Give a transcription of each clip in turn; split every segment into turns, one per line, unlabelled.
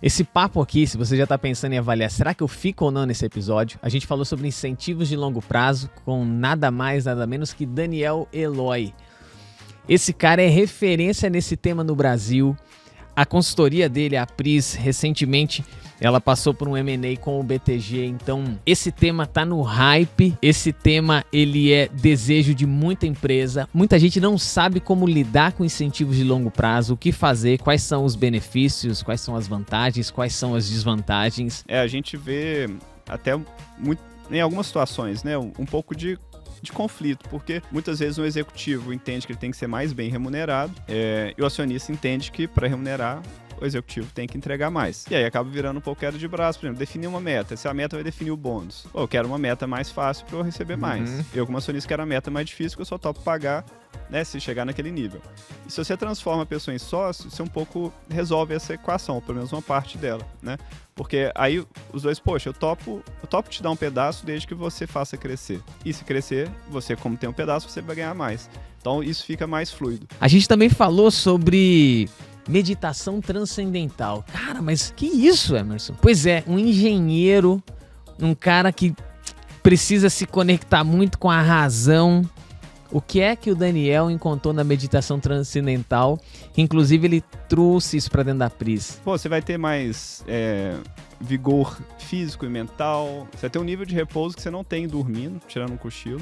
Esse papo aqui, se você já está pensando em avaliar, será que eu fico ou não nesse episódio? A gente falou sobre incentivos de longo prazo com nada mais, nada menos que Daniel Eloy. Esse cara é referência nesse tema no Brasil. A consultoria dele, a Pris, recentemente, ela passou por um M&A com o BTG, então esse tema tá no hype, esse tema ele é desejo de muita empresa, muita gente não sabe como lidar com incentivos de longo prazo, o que fazer, quais são os benefícios, quais são as vantagens, quais são as desvantagens.
A gente vê até muito, em algumas situações, né, um pouco de conflito, porque muitas vezes um executivo entende que ele tem que ser mais bem remunerado e o acionista entende que para remunerar o executivo tem que entregar mais. E aí acaba virando um pouco queda de braço, por exemplo, definir uma meta. Se a meta vai definir o bônus. Eu quero uma meta mais fácil para eu receber mais. Eu, como acionista, quero a meta mais difícil que eu só topo pagar, né, se chegar naquele nível. E se você transforma a pessoa em sócio, você um pouco resolve essa equação, ou pelo menos uma parte dela, né? Porque aí os dois, poxa, eu topo te dar um pedaço desde que você faça crescer. E se crescer, você, como tem um pedaço, você vai ganhar mais. Então isso fica mais fluido.
A gente também falou sobre meditação transcendental. Cara, mas que isso, Emerson? Pois é, um engenheiro, um cara que precisa se conectar muito com a razão. O que é que o Daniel encontrou na meditação transcendental? Inclusive, ele trouxe isso para dentro da Pris.
Pô, você vai ter mais vigor físico e mental. Você vai ter um nível de repouso que você não tem dormindo, tirando um cochilo.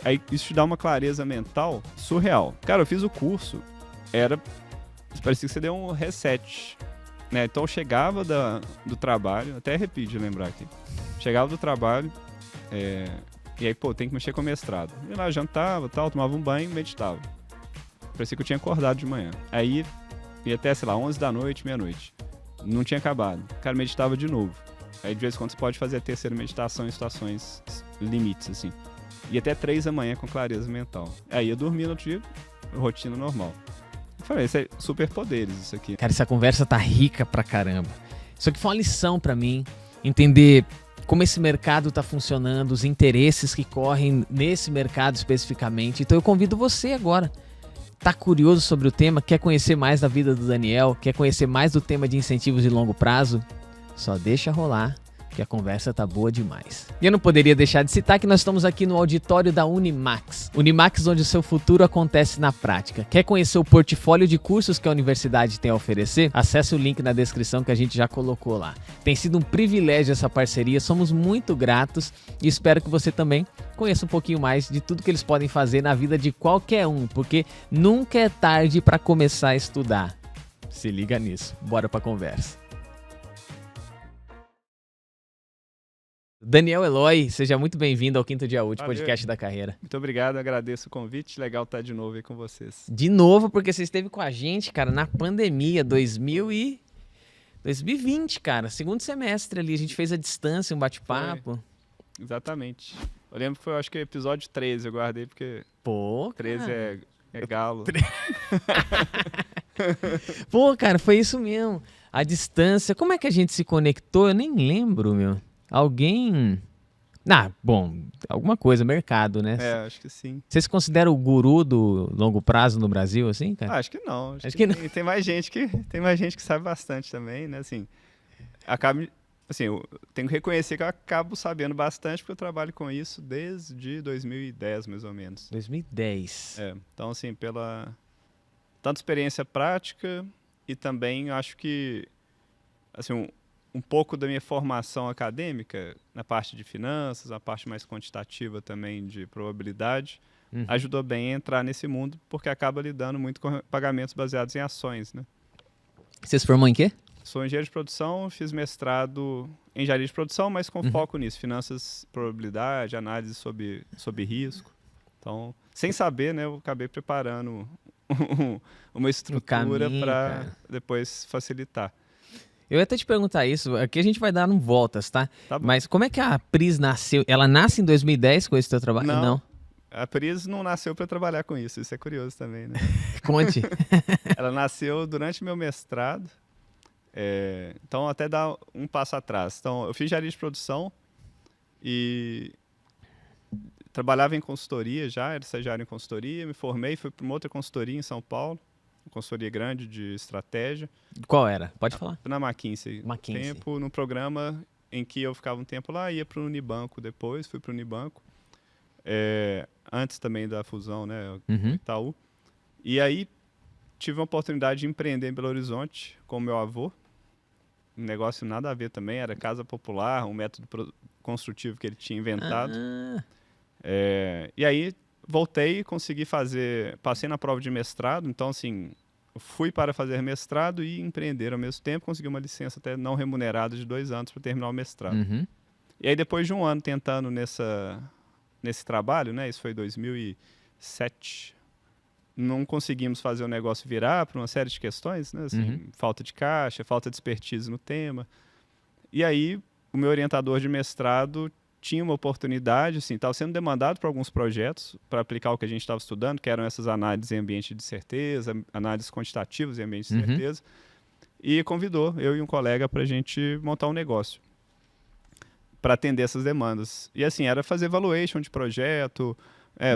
Aí isso te dá uma clareza mental surreal. Cara, eu fiz o curso, parecia que você deu um reset, né? Então eu chegava do trabalho, até arrepio de lembrar aqui. Chegava do trabalho, e aí, tem que mexer com o mestrado. Eu lá jantava, tal, tomava um banho e meditava. Parecia que eu tinha acordado de manhã. Aí ia até, 11 da noite, meia-noite. Não tinha acabado. Cara, meditava de novo. Aí de vez em quando você pode fazer a terceira meditação em situações limites, assim. E até 3 da manhã com clareza mental. Aí ia dormir no outro dia, rotina normal. Eu falei, isso é superpoderes, isso aqui.
Cara, essa conversa tá rica pra caramba. Isso aqui foi uma lição pra mim, entender como esse mercado tá funcionando, os interesses que correm nesse mercado especificamente. Então eu convido você agora. Tá curioso sobre o tema? Quer conhecer mais da vida do Daniel? Quer conhecer mais do tema de incentivos de longo prazo? Só deixa rolar, que a conversa tá boa demais. E eu não poderia deixar de citar que nós estamos aqui no auditório da Unimax. Unimax, onde o seu futuro acontece na prática. Quer conhecer o portfólio de cursos que a universidade tem a oferecer? Acesse o link na descrição que a gente já colocou lá. Tem sido um privilégio essa parceria, somos muito gratos e espero que você também conheça um pouquinho mais de tudo que eles podem fazer na vida de qualquer um, porque nunca é tarde para começar a estudar. Se liga nisso. Bora pra conversa. Daniel Eloy, seja muito bem-vindo ao Quinto Dia Útil, podcast da carreira.
Muito obrigado, agradeço o convite, legal estar de novo aí com vocês.
De novo, porque você esteve com a gente, cara, na pandemia, 2020, cara, segundo semestre ali, a gente fez a distância, um bate-papo.
Exatamente. Eu lembro que foi, acho que episódio 13, eu guardei porque 13 é galo.
Pô, cara, foi isso mesmo, a distância, como é que a gente se conectou? Eu nem lembro, meu. Alguém... alguma coisa, mercado, né?
Acho que sim.
Você se considera o guru do longo prazo no Brasil, assim, cara?
Acho que não. Acho que não. Tem mais gente que sabe bastante também, né? Assim, eu tenho que reconhecer que eu acabo sabendo bastante porque eu trabalho com isso desde 2010, mais ou menos.
2010.
Então, assim, pela tanta experiência prática e também acho que, assim, um pouco da minha formação acadêmica, na parte de finanças, na parte mais quantitativa também de probabilidade, ajudou bem a entrar nesse mundo, porque acaba lidando muito com pagamentos baseados em ações, né?
Você se formou em quê?
Sou engenheiro de produção, fiz mestrado em engenharia de produção, mas com foco nisso, finanças, probabilidade, análise sobre risco. Então, sem saber, né, eu acabei preparando uma estrutura para depois facilitar.
Eu ia até te perguntar isso, aqui a gente vai dar voltas, tá?
Tá bom.
Mas como é que a Pris nasceu? Ela nasce em 2010 com esse teu trabalho?
Não. A Pris não nasceu para trabalhar com isso é curioso também, né?
Conte.
Ela nasceu durante meu mestrado, então até dar um passo atrás. Então, eu fiz engenharia de produção e trabalhava em consultoria já, era estagiário em consultoria, me formei, fui para uma outra consultoria em São Paulo, consultoria grande de estratégia.
Qual era? Pode falar.
Na McKinsey.
McKinsey.
Tempo, no programa em que eu ficava um tempo lá, ia para o Unibanco depois, fui para o Unibanco. Antes também da fusão, né, com o Itaú. E aí tive a oportunidade de empreender em Belo Horizonte com meu avô. Um negócio nada a ver também, era casa popular, um método construtivo que ele tinha inventado. E aí voltei, consegui fazer, passei na prova de mestrado, então assim, fui para fazer mestrado e empreender ao mesmo tempo, consegui uma licença até não remunerada de 2 anos para terminar o mestrado. E aí depois de um ano tentando nesse trabalho, né, isso foi 2007, não conseguimos fazer o negócio virar por uma série de questões, né, assim, falta de caixa, falta de expertise no tema. E aí o meu orientador de mestrado tinha uma oportunidade, assim, estava sendo demandado para alguns projetos para aplicar o que a gente estava estudando, que eram essas análises em ambiente de certeza, análises quantitativas em ambiente de certeza, e convidou eu e um colega para a gente montar um negócio para atender essas demandas. E assim, era fazer valuation de projeto,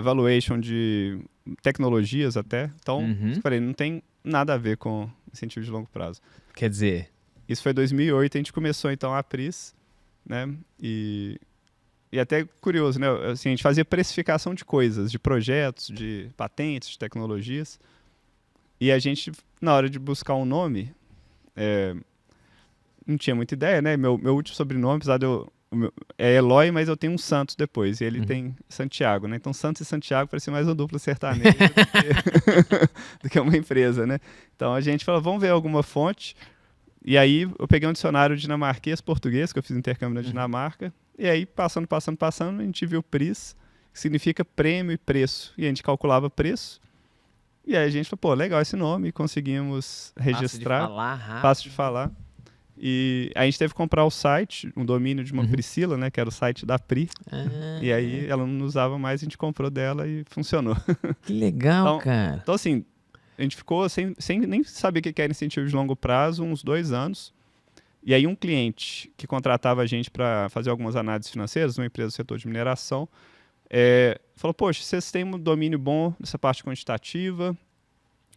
valuation de tecnologias até. Então, eu falei, não tem nada a ver com incentivo de longo prazo.
Quer dizer...
Isso foi em 2008, a gente começou então a Apris, né? E até curioso, né? Assim, a gente fazia precificação de coisas, de projetos, de patentes, de tecnologias. E a gente, na hora de buscar um nome, não tinha muita ideia, né? Meu último sobrenome, apesar de é Eloy, mas eu tenho um Santos depois, e ele tem Santiago, né? Então Santos e Santiago parecia mais uma dupla sertaneja do que uma empresa, né? Então a gente falou, vamos ver alguma fonte. E aí eu peguei um dicionário dinamarquês-português, que eu fiz intercâmbio na Dinamarca, e aí passando, a gente viu PRIS, que significa prêmio e preço, e a gente calculava preço, e aí a gente falou, pô, legal esse nome, e conseguimos registrar. Fácil de falar. E a gente teve que comprar o site, um domínio de uma Priscila, né, que era o site da Pri, e aí ela não usava mais, a gente comprou dela e funcionou.
Que legal, cara.
Então assim, a gente ficou sem nem saber o que era incentivo de longo prazo, uns 2 anos. E aí um cliente que contratava a gente para fazer algumas análises financeiras, uma empresa do setor de mineração, falou, poxa, vocês têm um domínio bom nessa parte quantitativa,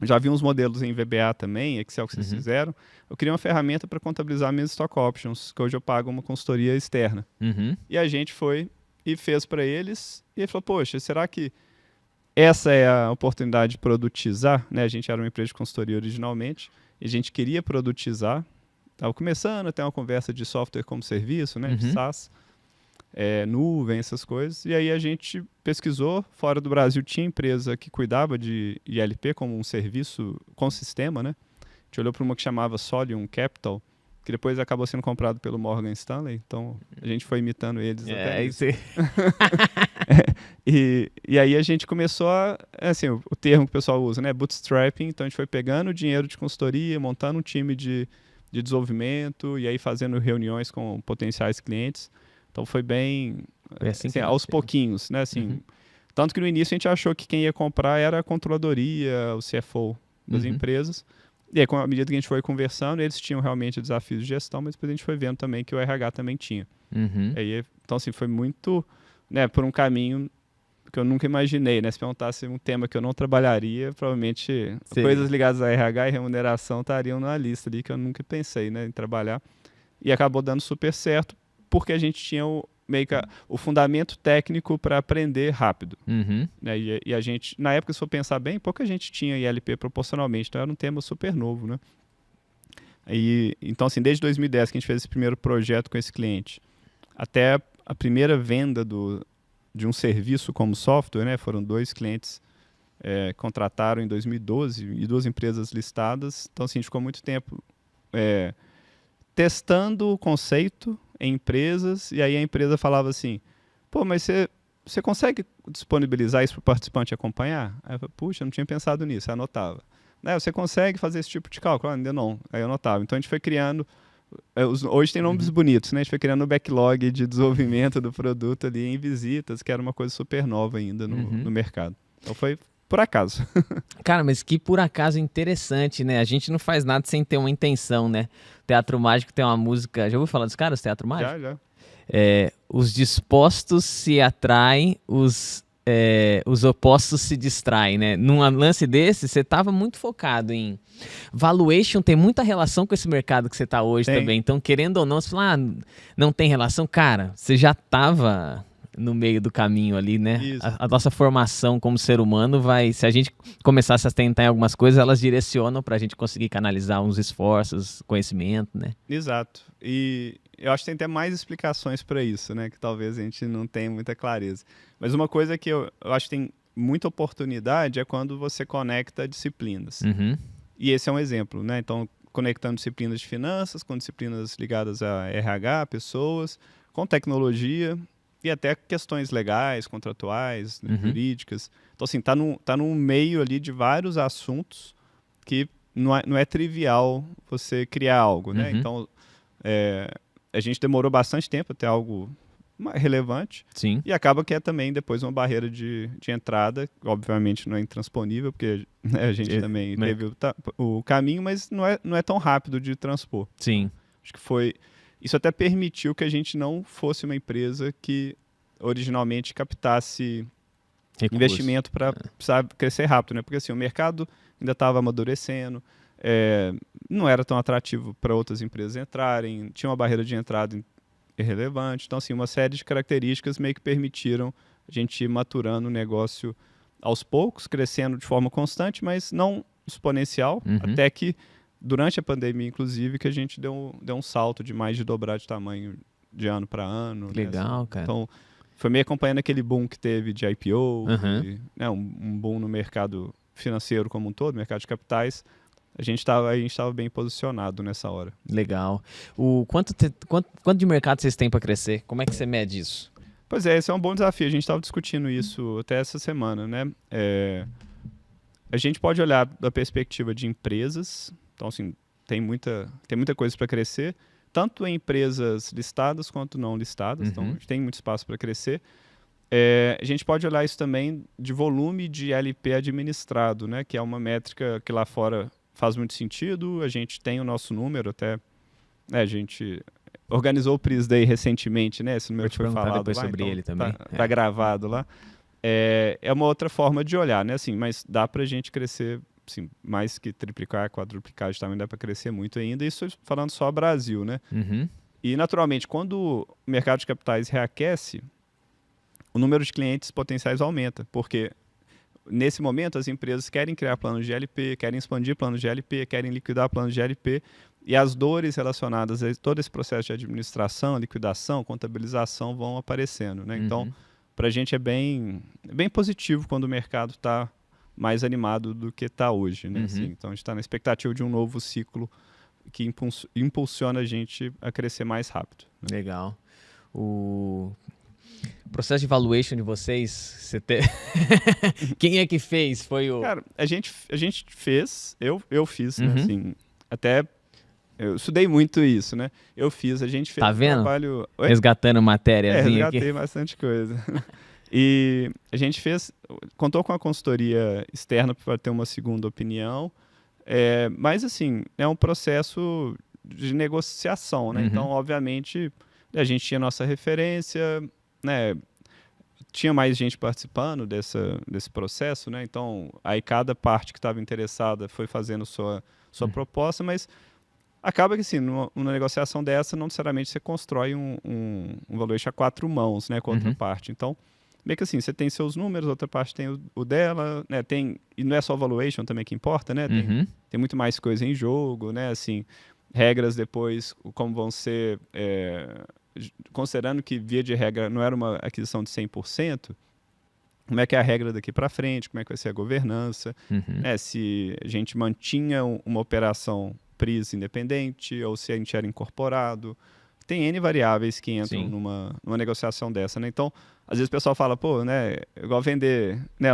já vi uns modelos em VBA também, Excel que vocês fizeram, eu queria uma ferramenta para contabilizar minhas stock options, que hoje eu pago uma consultoria externa. E a gente foi e fez para eles, e ele falou, poxa, será que essa é a oportunidade de produtizar, né? A gente era uma empresa de consultoria originalmente, e a gente queria produtizar. Estava começando a ter uma conversa de software como serviço, né? De SaaS, nuvem, essas coisas. E aí a gente pesquisou, fora do Brasil tinha empresa que cuidava de ILP como um serviço com sistema, né? A gente olhou para uma que chamava Solium Capital, que depois acabou sendo comprado pelo Morgan Stanley, então a gente foi imitando eles até isso. E aí a gente começou assim, o termo que o pessoal usa, né, bootstrapping, então a gente foi pegando o dinheiro de consultoria, montando um time de desenvolvimento e aí fazendo reuniões com potenciais clientes, então foi bem, assim, aos pouquinhos, né, assim, tanto que no início a gente achou que quem ia comprar era a controladoria, o CFO das empresas. E aí, à medida que a gente foi conversando, eles tinham realmente desafios de gestão, mas depois a gente foi vendo também que o RH também tinha. Aí, então, assim, foi muito, né, por um caminho que eu nunca imaginei, né? Se perguntasse um tema que eu não trabalharia, provavelmente coisas ligadas a RH e remuneração estariam na lista ali, que eu nunca pensei, né, em trabalhar. E acabou dando super certo, porque a gente tinha meio que o fundamento técnico para aprender rápido. Né? E a gente, na época, se for pensar bem, pouca gente tinha ILP proporcionalmente, então era um tema super novo, né? Então, assim, desde 2010 que a gente fez esse primeiro projeto com esse cliente, até a primeira venda de um serviço como software, né? Foram 2 clientes que contrataram em 2012 e 2 empresas listadas. Então, assim, a gente ficou muito tempo testando o conceito em empresas, e aí a empresa falava assim, pô, mas você consegue disponibilizar isso para o participante acompanhar? Aí eu falei, puxa, eu não tinha pensado nisso, aí anotava. Você consegue fazer esse tipo de cálculo? Ainda não, aí eu anotava. Então a gente foi criando, hoje tem nomes bonitos, né? A gente foi criando um backlog de desenvolvimento do produto ali em visitas, que era uma coisa super nova ainda no mercado. Então foi por acaso.
Cara, mas que por acaso interessante, né? A gente não faz nada sem ter uma intenção, né? Teatro Mágico tem uma música... Já ouviu falar dos caras, Teatro Mágico?
Já.
Os dispostos se atraem, os os opostos se distraem, né? Num lance desse, você estava muito focado em valuation, tem muita relação com esse mercado que você está hoje também. Então, querendo ou não, você fala, não tem relação? Cara, você já estava no meio do caminho ali, né? A nossa formação como ser humano se a gente começasse a tentar em algumas coisas, elas direcionam para a gente conseguir canalizar uns esforços, conhecimento, né?
Exato. E eu acho que tem até mais explicações para isso, né? Que talvez a gente não tenha muita clareza. Mas uma coisa que eu acho que tem muita oportunidade é quando você conecta disciplinas. E esse é um exemplo, né? Então, conectando disciplinas de finanças com disciplinas ligadas a RH, pessoas, com tecnologia e até questões legais, contratuais, jurídicas. Então, assim, tá no meio ali de vários assuntos que não é trivial você criar algo, né? Então, a gente demorou bastante tempo até algo relevante.
Sim.
E acaba que é também depois uma barreira de entrada, obviamente não é intransponível, porque, né, a gente também teve o caminho, mas não é tão rápido de transpor.
Sim.
Acho que isso até permitiu que a gente não fosse uma empresa que originalmente captasse investimento para precisar crescer rápido, né? Porque assim, o mercado ainda estava amadurecendo, não era tão atrativo para outras empresas entrarem, tinha uma barreira de entrada irrelevante. Então, assim, uma série de características meio que permitiram a gente ir maturando o negócio aos poucos, crescendo de forma constante, mas não exponencial, até que durante a pandemia, inclusive, que a gente deu um salto de mais de dobrar de tamanho de ano para ano.
Legal,
né? Assim,
cara.
Então, foi meio acompanhando aquele boom que teve de IPO, né, um boom no mercado financeiro como um todo, mercado de capitais. A gente estava bem posicionado nessa hora.
Legal. Quanto de mercado vocês têm para crescer? Como é que você mede isso?
Pois é, esse é um bom desafio. A gente estava discutindo isso até essa semana, né? A gente pode olhar da perspectiva de empresas. Então, assim, tem muita coisa para crescer, tanto em empresas listadas quanto não listadas. Então, a gente tem muito espaço para crescer. A gente pode olhar isso também de volume de LP administrado, né? Que é uma métrica que lá fora faz muito sentido. A gente tem o nosso número até, né, a gente organizou o Pris Day recentemente, né? Esse número foi falado
depois
lá,
sobre
então
ele também.
Tá gravado lá. É uma outra forma de olhar, né? Assim, mas dá pra gente crescer, assim, mais que triplicar, quadruplicar, também dá para crescer muito ainda. Isso falando só Brasil, né? E naturalmente, quando o mercado de capitais reaquece, o número de clientes potenciais aumenta, porque nesse momento, as empresas querem criar planos de LP, querem expandir planos de LP, querem liquidar planos de LP, e as dores relacionadas a todo esse processo de administração, liquidação, contabilização vão aparecendo, né? Então, para a gente é bem positivo quando o mercado está mais animado do que está hoje, né? Assim, então, a gente está na expectativa de um novo ciclo que impulsiona a gente a crescer mais rápido.
Né? Legal. O processo de valuation de vocês, quem é que fez? Foi o...
Cara, a gente fez, eu fiz, né? Assim, até eu estudei muito isso, né? A gente fez
um
trabalho...
Oi? Resgatando matériazinha
resgatei bastante coisa. E a gente contou com a consultoria externa para ter uma segunda opinião, mas assim, é um processo de negociação, né? Então, obviamente, a gente tinha nossa referência, né? Tinha mais gente participando desse processo, né? Então, aí cada parte que estava interessada foi fazendo sua proposta, mas acaba que, assim, numa negociação dessa, não necessariamente você constrói um valuation a 4 mãos, né? Com outra parte. Então, meio que assim, você tem seus números, outra parte tem o dela, né? E não é só valuation também que importa, né? Tem muito mais coisa em jogo, né? Assim, regras depois, como vão ser... considerando que, via de regra, não era uma aquisição de 100%, como é que é a regra daqui para frente, como é que vai ser a governança, né? Se a gente mantinha uma operação Pris independente ou se a gente era incorporado. Tem N variáveis que entram numa negociação dessa, né? Então, às vezes o pessoal fala, pô, né, igual vender, né,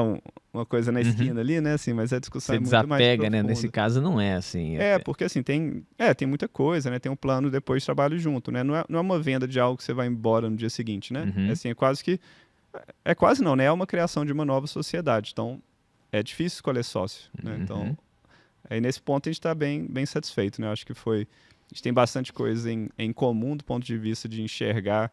uma coisa na esquina ali, né, assim, mas a discussão é muito mais
desapega,
profunda.
né? Nesse caso não é assim.
Porque assim, tem muita coisa, né? Tem um plano depois de trabalho junto, né? Não é uma venda de algo que você vai embora no dia seguinte, né? Assim, é quase não, né? É uma criação de uma nova sociedade. Então, é difícil escolher sócio, né? Então, aí nesse ponto a gente está bem satisfeito, né? Acho que a gente tem bastante coisa em comum do ponto de vista de enxergar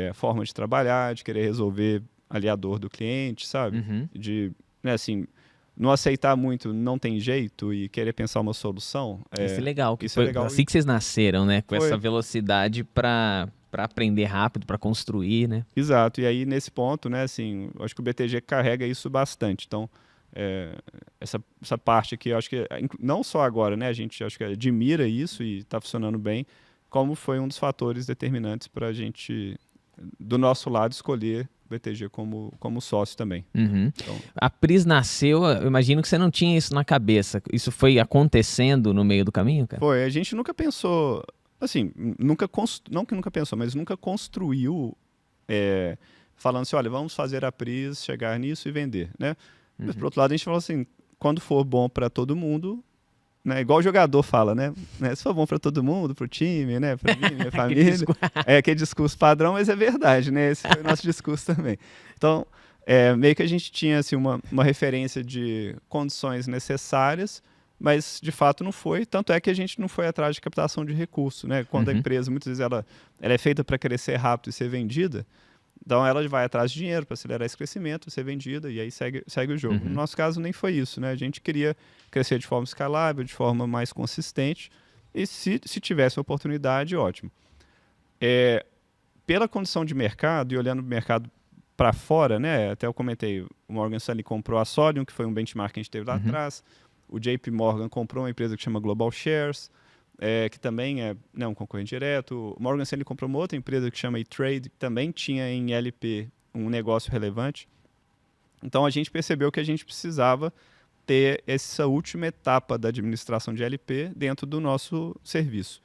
a forma de trabalhar, de querer resolver aliador do cliente, sabe?
Uhum.
De, né, assim, não aceitar muito, não tem jeito e querer pensar uma solução.
Isso é legal, que
isso
foi
é legal.
assim que vocês nasceram, né? Com
Foi.
essa velocidade para aprender rápido, para construir, né?
Exato. E aí, nesse ponto, né, assim, eu acho que o BTG carrega isso bastante. Então, essa parte aqui, eu acho que não só agora, né, a gente acho que admira isso e está funcionando bem, como foi um dos fatores determinantes para a gente, do nosso lado, escolher o BTG como sócio também.
Uhum.
Então,
A Pris nasceu, eu imagino que você não tinha isso na cabeça. Isso foi acontecendo no meio do caminho, cara?
foi, a gente nunca pensou, assim, não que nunca pensou, mas nunca construiu falando assim, olha, vamos fazer a Pris chegar nisso e vender, né? Mas, por outro lado, a gente falou assim, quando for bom para todo mundo, né? Igual o jogador fala, né? Se for bom para todo mundo, para o time, né? Para mim, minha família. Aquele discurso padrão, mas é verdade, né? Esse foi o nosso discurso também. Então, meio que a gente tinha assim, uma referência de condições necessárias, mas de fato não foi. Tanto é que a gente não foi atrás de captação de recurso, né? Quando a empresa, muitas vezes, ela é feita para crescer rápido e ser vendida, então ela vai atrás de dinheiro para acelerar esse crescimento, ser vendida e aí segue o jogo. No nosso caso nem foi isso, né? A gente queria crescer de forma escalável, de forma mais consistente e se tivesse oportunidade, ótimo. Pela condição de mercado e olhando o mercado para fora, né? Até eu comentei, o Morgan Stanley comprou a Solium, que foi um benchmark que a gente teve lá atrás. O JP Morgan comprou uma empresa que chama Global Shares, que também é, né, um concorrente direto. O Morgan Stanley comprou uma outra empresa que chama E-Trade, que também tinha em LP um negócio relevante. Então a gente percebeu que a gente precisava ter essa última etapa da administração de LP dentro do nosso serviço.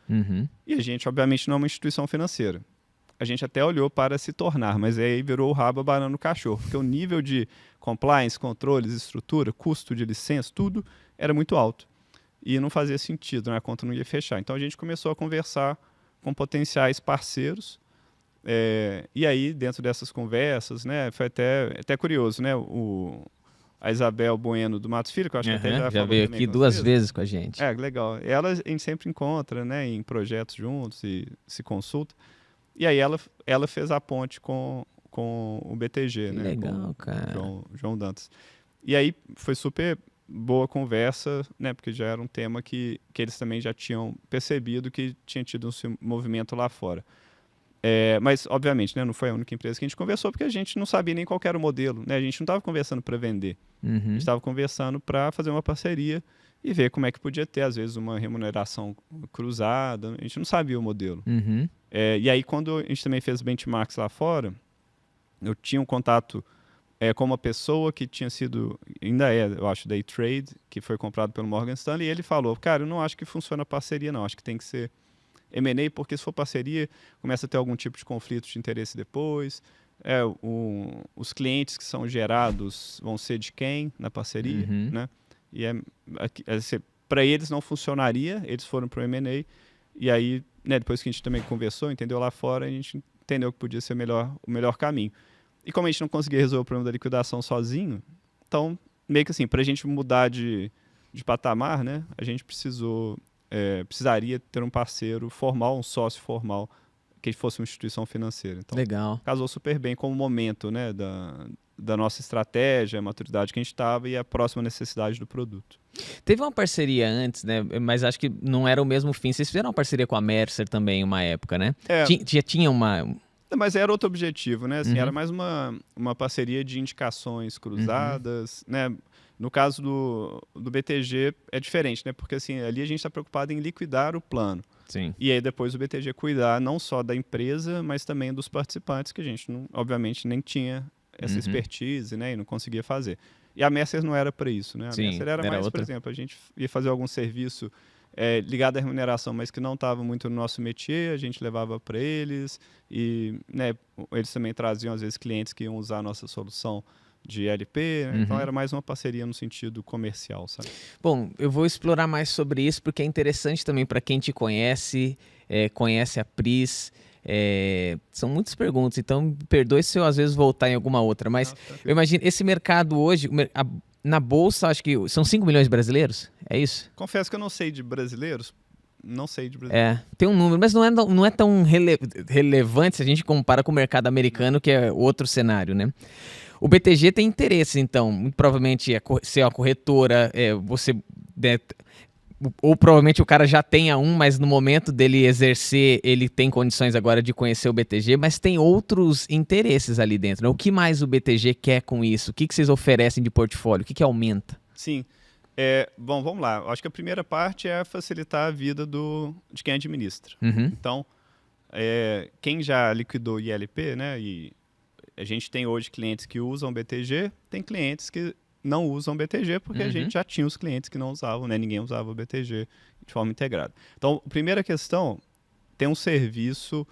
E a gente, obviamente, não é uma instituição financeira. A gente até olhou para se tornar, mas aí virou o rabo abanando o cachorro, porque o nível de compliance, controles, estrutura, custo de licença, tudo era muito alto. E não fazia sentido, né? A conta não ia fechar. Então a gente começou a conversar com potenciais parceiros. E aí, dentro dessas conversas, né, foi até curioso, né? A Isabel Bueno do Matos Filho, que eu acho que até
já veio aqui 2 vezes com a gente.
Legal. Ela a gente sempre encontra, né, em projetos juntos e se consulta. E aí ela fez a ponte com o BTG,
que
né?
Legal, cara.
João Dantas. E aí foi super boa conversa, né? Porque já era um tema que eles também já tinham percebido que tinha tido um movimento lá fora. Mas, obviamente, né, não foi a única empresa que a gente conversou, porque a gente não sabia nem qual era o modelo, né? A gente não estava conversando para vender. A gente estava conversando para fazer uma parceria e ver como é que podia ter, às vezes, uma remuneração cruzada. A gente não sabia o modelo. E aí, quando a gente também fez benchmarks lá fora, eu tinha um contato com uma pessoa que tinha sido, ainda eu acho, da E-Trade, que foi comprado pelo Morgan Stanley, e ele falou, cara, eu não acho que funciona parceria, não. Acho que tem que ser M&A, porque se for parceria, começa a ter algum tipo de conflito de interesse depois. Os clientes que são gerados vão ser de quem na parceria, né? E para eles não funcionaria, eles foram para o M&A, e aí, né, depois que a gente também conversou, entendeu lá fora, a gente entendeu que podia ser o melhor caminho. E como a gente não conseguia resolver o problema da liquidação sozinho, então, meio que assim, para a gente mudar de patamar, né, a gente precisaria ter um parceiro formal, um sócio formal, que fosse uma instituição financeira. Então,
legal.
Casou super bem com o momento, né, da nossa estratégia, a maturidade que a gente estava e a próxima necessidade do produto.
Teve uma parceria antes, né? Mas acho que não era o mesmo fim. Vocês fizeram uma parceria com a Mercer também, uma época, né? Já tinha uma...
Mas era outro objetivo, né? Assim, era mais uma parceria de indicações cruzadas, né? No caso do BTG é diferente, né? Porque assim, ali a gente está preocupado em liquidar o plano.
Sim.
E aí depois o BTG cuidar não só da empresa, mas também dos participantes, que a gente, obviamente, nem tinha essa expertise, né? E não conseguia fazer. E a Mercer não era para isso, né? A Mercer era mais, por exemplo, a gente ia fazer algum serviço ligado à remuneração, mas que não estava muito no nosso métier, a gente levava para eles e, né, eles também traziam, às vezes, clientes que iam usar a nossa solução de LP, né? Então era mais uma parceria no sentido comercial, sabe?
Bom, eu vou explorar mais sobre isso porque é interessante também para quem te conhece, conhece a Pris. São muitas perguntas, então me perdoe se eu às vezes voltar em alguma outra, mas eu imagino, esse mercado hoje, na Bolsa, acho que são 5 milhões de brasileiros, é isso?
Confesso que eu não sei de brasileiros, Não sei de brasileiro.
Tem um número, mas não é tão relevante se a gente compara com o mercado americano, que é outro cenário, né? O BTG tem interesse, então, muito provavelmente ser uma corretora, você... ou provavelmente o cara já tenha um, mas no momento dele exercer, ele tem condições agora de conhecer o BTG, mas tem outros interesses ali dentro, né? O que mais o BTG quer com isso? O que vocês oferecem de portfólio? O que aumenta?
Sim. Bom, vamos lá. Acho que a primeira parte é facilitar a vida de quem administra.
Uhum.
Então, quem já liquidou ILP, né? E a gente tem hoje clientes que usam BTG, tem clientes que não usam BTG, porque a gente já tinha os clientes que não usavam, né? Ninguém usava o BTG de forma integrada. Então, a primeira questão, tem um serviço,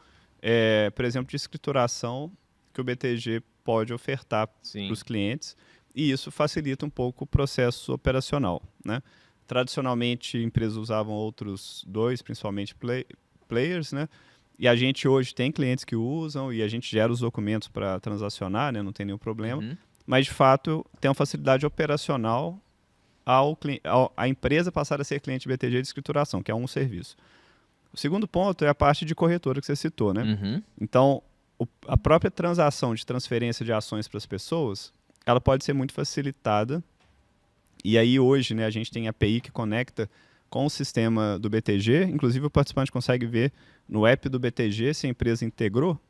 por exemplo, de escrituração que o BTG pode ofertar para os clientes, e isso facilita um pouco o processo operacional, né? Tradicionalmente, empresas usavam outros dois, principalmente players, né? E a gente hoje tem clientes que usam e a gente gera os documentos para transacionar, né? Não tem nenhum problema. Mas, de fato, tem uma facilidade operacional a empresa passar a ser cliente BTG de escrituração, que é um serviço. O segundo ponto é a parte de corretora que você citou, né? Então, a própria transação de transferência de ações para as pessoas, ela pode ser muito facilitada. E aí, hoje, né, a gente tem a API que conecta com o sistema do BTG. Inclusive, o participante consegue ver no app do BTG se a empresa integrou.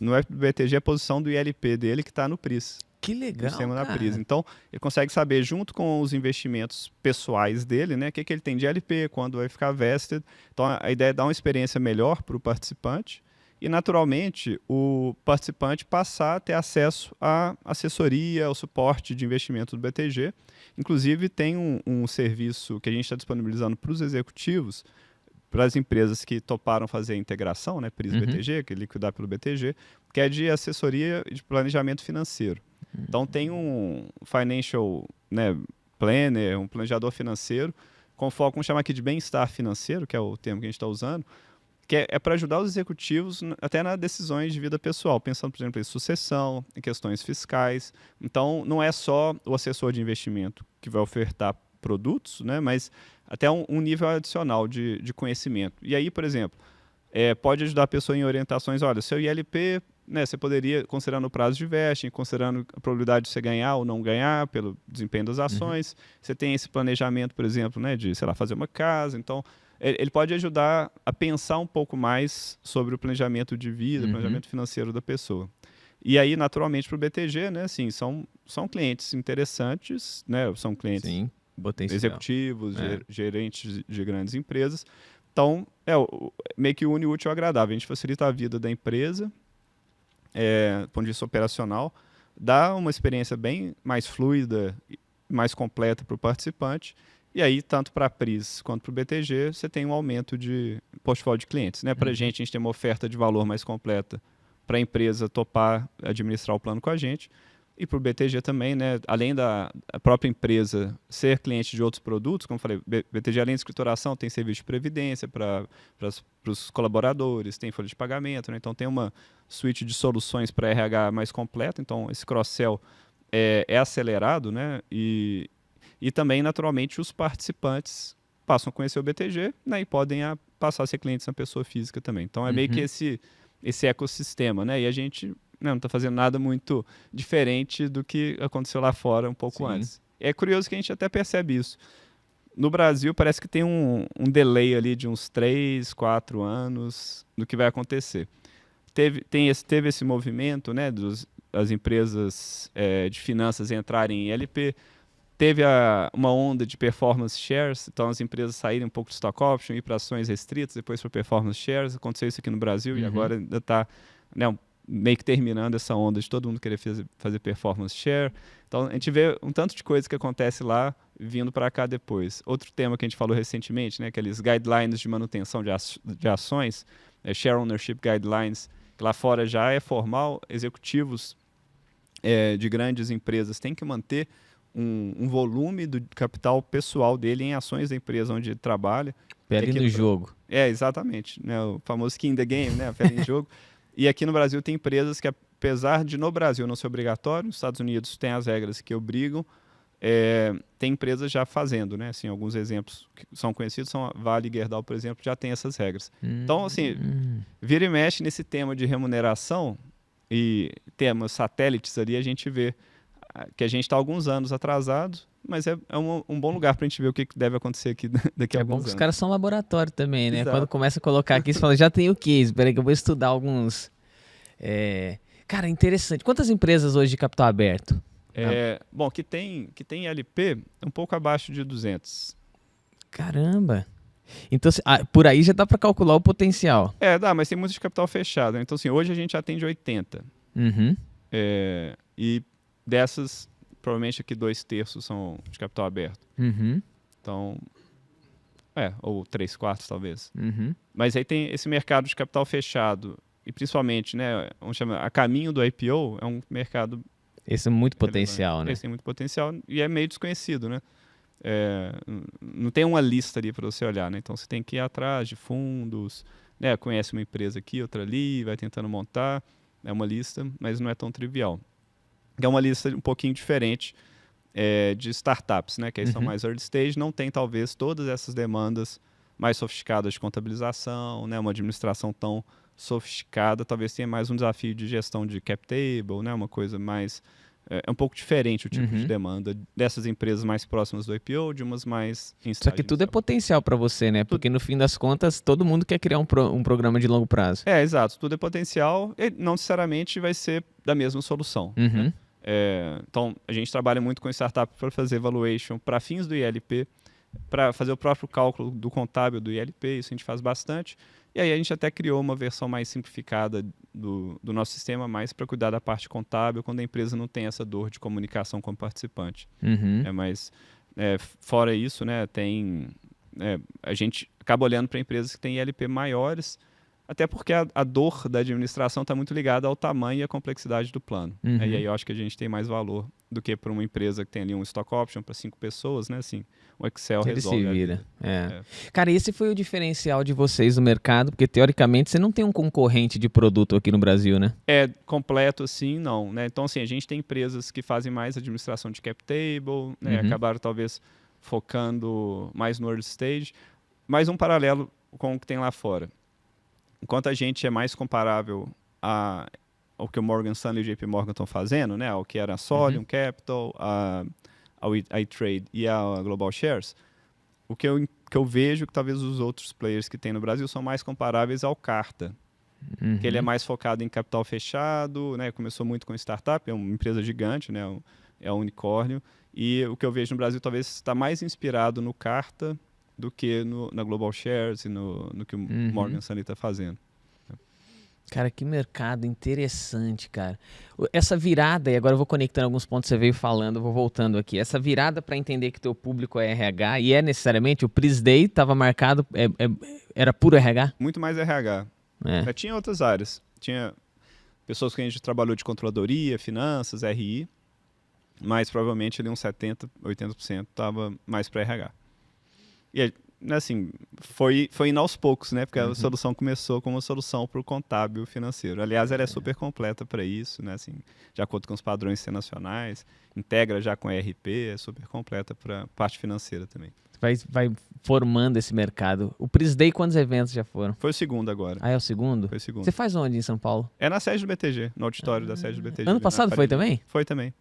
No app do BTG a posição do ILP dele que está no PRIS.
Que legal,
sistema da PRIS. Então, ele consegue saber, junto com os investimentos pessoais dele, né, o que ele tem de LP, quando vai ficar vested. Então, a ideia é dar uma experiência melhor para o participante e, naturalmente, o participante passar a ter acesso à assessoria, ao suporte de investimento do BTG. Inclusive, tem um serviço que a gente está disponibilizando para os executivos, para as empresas que toparam fazer a integração, né, PRIS-BTG, que é liquidar pelo BTG, que é de assessoria e de planejamento financeiro. Então, tem um financial, né, planner, um planejador financeiro, com foco, vamos chamar aqui de bem-estar financeiro, que é o termo que a gente está usando, que é para ajudar os executivos até nas decisões de vida pessoal, pensando, por exemplo, em sucessão, em questões fiscais. Então, não é só o assessor de investimento que vai ofertar produtos, né, mas até um nível adicional de conhecimento. E aí, por exemplo, pode ajudar a pessoa em orientações, olha, seu ILP, né, você poderia, considerando o prazo de vesting, considerando a probabilidade de você ganhar ou não ganhar pelo desempenho das ações, você tem esse planejamento, por exemplo, né, de, sei lá, fazer uma casa. Então, ele pode ajudar a pensar um pouco mais sobre o planejamento de vida, o planejamento financeiro da pessoa. E aí, naturalmente, para o BTG, né, assim, são clientes interessantes, né, são clientes executivos, gerentes de grandes empresas. Então, meio que une o útil ao agradável. A gente facilita a vida da empresa, do ponto de vista operacional, dá uma experiência bem mais fluida, mais completa para o participante, e aí, tanto para a PRIS quanto para o BTG, você tem um aumento de portfólio de clientes, né? Para a gente tem uma oferta de valor mais completa para a empresa topar administrar o plano com a gente, e para o BTG também, né? Além da própria empresa ser cliente de outros produtos, como eu falei, BTG, além de escrituração, tem serviço de previdência para os colaboradores, tem folha de pagamento, né? Então tem uma suite de soluções para RH mais completa, então esse cross-sell é acelerado, né? E também, naturalmente, os participantes passam a conhecer o BTG, né, e podem passar a ser clientes na pessoa física também. Então é meio que esse ecossistema, né? E a gente não está fazendo nada muito diferente do que aconteceu lá fora um pouco antes. É curioso que a gente até percebe isso. No Brasil, parece que tem um delay ali de uns 3, 4 anos do que vai acontecer. Teve esse movimento, né, das empresas de finanças entrarem em LP. Teve uma onda de performance shares, então as empresas saírem um pouco de stock option, ir para ações restritas, depois para performance shares. Aconteceu isso aqui no Brasil e agora ainda está, né, meio que terminando essa onda de todo mundo querer fazer performance share. Então a gente vê um tanto de coisa que acontece lá vindo para cá depois. Outro tema que a gente falou recentemente, né, aqueles guidelines de manutenção de ações, Share Ownership Guidelines, que lá fora já é formal, executivos de grandes empresas têm que manter um volume do capital pessoal dele em ações da empresa onde ele trabalha.
Pele no jogo.
Exatamente. Né, o famoso skin in the game, né, a pele em jogo. E aqui no Brasil tem empresas que, apesar de no Brasil não ser obrigatório, nos Estados Unidos tem as regras que obrigam, tem empresas já fazendo, né? Assim, alguns exemplos que são conhecidos são a Vale e Gerdau, por exemplo, já tem essas regras. Então, assim, vira e mexe nesse tema de remuneração e temas satélites ali, a gente vê que a gente está alguns anos atrasado, mas é um bom lugar para a gente ver o que deve acontecer aqui daqui a alguns anos.
É bom que os caras são laboratório também, né?
Exato.
Quando começa a colocar aqui, você fala, já tem o quê? Espera aí que eu vou estudar alguns. Cara, interessante. Quantas empresas hoje de capital aberto?
Bom, que tem LP um pouco abaixo de 200.
Caramba! Então, por aí já dá para calcular o potencial.
Dá, mas tem muito de capital fechado. Então, assim, hoje a gente atende 80. E dessas, provavelmente aqui 2/3 são de capital aberto. Então, ou 3/4 talvez. Mas aí tem esse mercado de capital fechado. E principalmente, né, vamos chamar, a caminho do IPO, é um mercado...
Esse é muito potencial, né?
Esse tem muito potencial e é meio desconhecido, né? Não tem uma lista ali para você olhar, né? Então você tem que ir atrás de fundos, né? Conhece uma empresa aqui, outra ali, vai tentando montar. É uma lista, mas não é tão trivial. É uma lista um pouquinho diferente de startups, né? Que aí são mais early stage, não tem talvez todas essas demandas mais sofisticadas de contabilização, né? Uma administração tão sofisticada, talvez tenha mais um desafio de gestão de cap table, né? Uma coisa mais... É um pouco diferente o tipo de demanda dessas empresas mais próximas do IPO, de umas mais...
Só que tudo é potencial para você, né? Porque no fim das contas, todo mundo quer criar um programa de longo prazo.
Exato. Tudo é potencial e não necessariamente vai ser da mesma solução. Né? Então, a gente trabalha muito com startup para fazer valuation para fins do ILP, para fazer o próprio cálculo do contábil do ILP, isso a gente faz bastante. E aí a gente até criou uma versão mais simplificada do nosso sistema, mais para cuidar da parte contábil, quando a empresa não tem essa dor de comunicação com o participante. Mas fora isso, né, a gente acaba olhando para empresas que têm ILP maiores, até porque a dor da administração está muito ligada ao tamanho e à complexidade do plano. E aí eu acho que a gente tem mais valor do que para uma empresa que tem ali um stock option para 5 pessoas, né? Assim, o Excel resolve.
Ele se vira. Cara, esse foi o diferencial de vocês no mercado, porque teoricamente você não tem um concorrente de produto aqui no Brasil, né?
Completo assim, não. Né? Então, assim, a gente tem empresas que fazem mais administração de cap table, né? Acabaram talvez focando mais no early stage, mas um paralelo com o que tem lá fora. Enquanto a gente é mais comparável ao que o Morgan Stanley e o JP Morgan estão fazendo, né? Ao que era a Solium Capital, ao iTrade e a Global Shares, o que eu vejo que talvez os outros players que tem no Brasil são mais comparáveis ao Carta, que ele é mais focado em capital fechado, né? Começou muito com startup, é uma empresa gigante, né? É um unicórnio, e o que eu vejo no Brasil talvez está mais inspirado no Carta do que na Global Shares e no que o Morgan Stanley está fazendo.
Cara, que mercado interessante, cara. Essa virada, e agora eu vou conectando alguns pontos que você veio falando, eu vou voltando aqui. Essa virada para entender que teu público é RH, e necessariamente, o Pris Day estava marcado, era puro RH?
Muito mais RH. Tinha outras áreas. Tinha pessoas que a gente trabalhou de controladoria, finanças, RI, mas provavelmente ali uns 70%, 80% estava mais para RH. E assim, foi indo aos poucos, né? Porque a solução começou como uma solução para o contábil financeiro. Aliás, ela é super completa para isso, né? Assim, de acordo com os padrões internacionais, integra já com ERP, é super completa para a parte financeira também.
Vai formando esse mercado. O Pris Day, quantos eventos já foram?
Foi o segundo agora.
É o segundo?
Foi o segundo.
Você faz onde em São Paulo?
É na sede do BTG, no auditório da sede do BTG.
Ano passado foi também?
Foi também.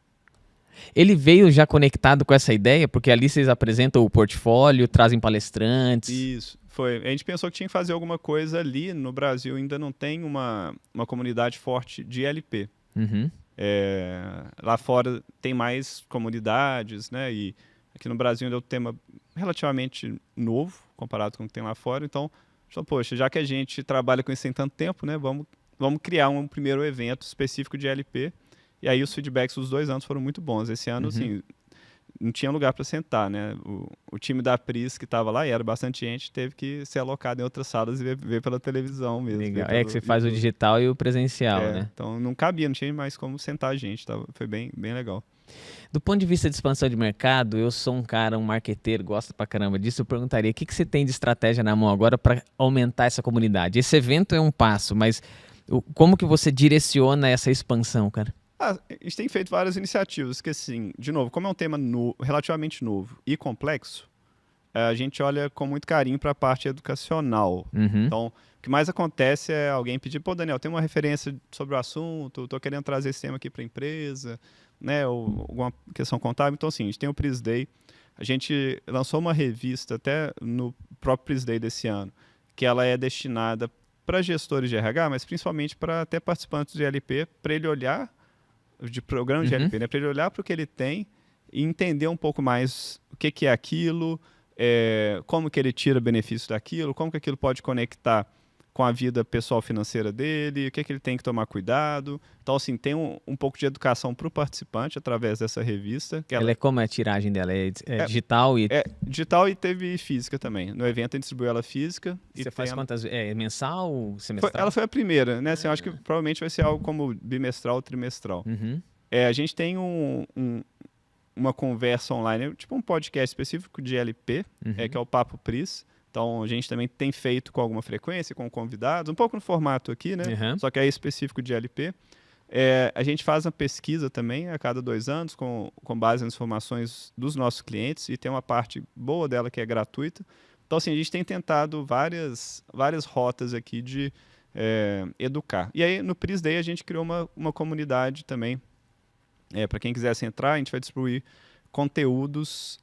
Ele veio já conectado com essa ideia? Porque ali vocês apresentam o portfólio, trazem palestrantes.
Isso, foi. A gente pensou que tinha que fazer alguma coisa ali. No Brasil ainda não tem uma comunidade forte de LP. Lá fora tem mais comunidades, né? E aqui no Brasil ainda é um tema relativamente novo, comparado com o que tem lá fora. Então, poxa, já que a gente trabalha com isso em tanto tempo, né? Vamos criar um primeiro evento específico de LP. E aí os feedbacks dos 2 anos foram muito bons. Esse ano, assim, não tinha lugar para sentar, né? O time da Pris que estava lá, e era bastante gente, teve que ser alocado em outras salas e ver pela televisão mesmo.
Legal. Que você faz o digital e o presencial, né?
Então não cabia, não tinha mais como sentar a gente. Foi bem legal.
Do ponto de vista de expansão de mercado, eu sou um marqueteiro, gosto pra caramba disso. Eu perguntaria, o que você tem de estratégia na mão agora para aumentar essa comunidade? Esse evento é um passo, mas como que você direciona essa expansão, cara?
A gente tem feito várias iniciativas, que assim, de novo, como é um tema relativamente novo e complexo, a gente olha com muito carinho para a parte educacional.
Uhum.
Então, o que mais acontece é alguém pedir, pô, Daniel, tem uma referência sobre o assunto, estou querendo trazer esse tema aqui para a empresa, né, ou alguma questão contábil. Então, assim, a gente tem o Pris Day, a gente lançou uma revista até no próprio Pris Day desse ano, que ela é destinada para gestores de RH, mas principalmente para até participantes de LP, para ele olhar, de programa de LP, né, para ele olhar para o que ele tem e entender um pouco mais o que é aquilo, como que ele tira benefício daquilo, como que aquilo pode conectar com a vida pessoal financeira dele, o que ele tem que tomar cuidado. Então, assim, tem um pouco de educação para o participante através dessa revista. Que
ela é como é a tiragem dela? É digital e...
É digital e teve física também. No evento a gente distribuiu ela física.
Você faz quantas vezes? É mensal, semestral?
Ela foi a primeira, né? Assim, eu acho que provavelmente vai ser algo como bimestral ou trimestral.
Uhum.
A gente tem uma conversa online, tipo um podcast específico de LP, que é o Papo Pris. Então, a gente também tem feito com alguma frequência, com convidados, um pouco no formato aqui, né? Só que é específico de LP. A gente faz uma pesquisa também a cada 2 anos, com base nas informações dos nossos clientes, e tem uma parte boa dela que é gratuita. Então, assim, a gente tem tentado várias rotas aqui de educar. E aí, no Pris Day, a gente criou uma comunidade também. Para quem quisesse entrar, a gente vai distribuir conteúdos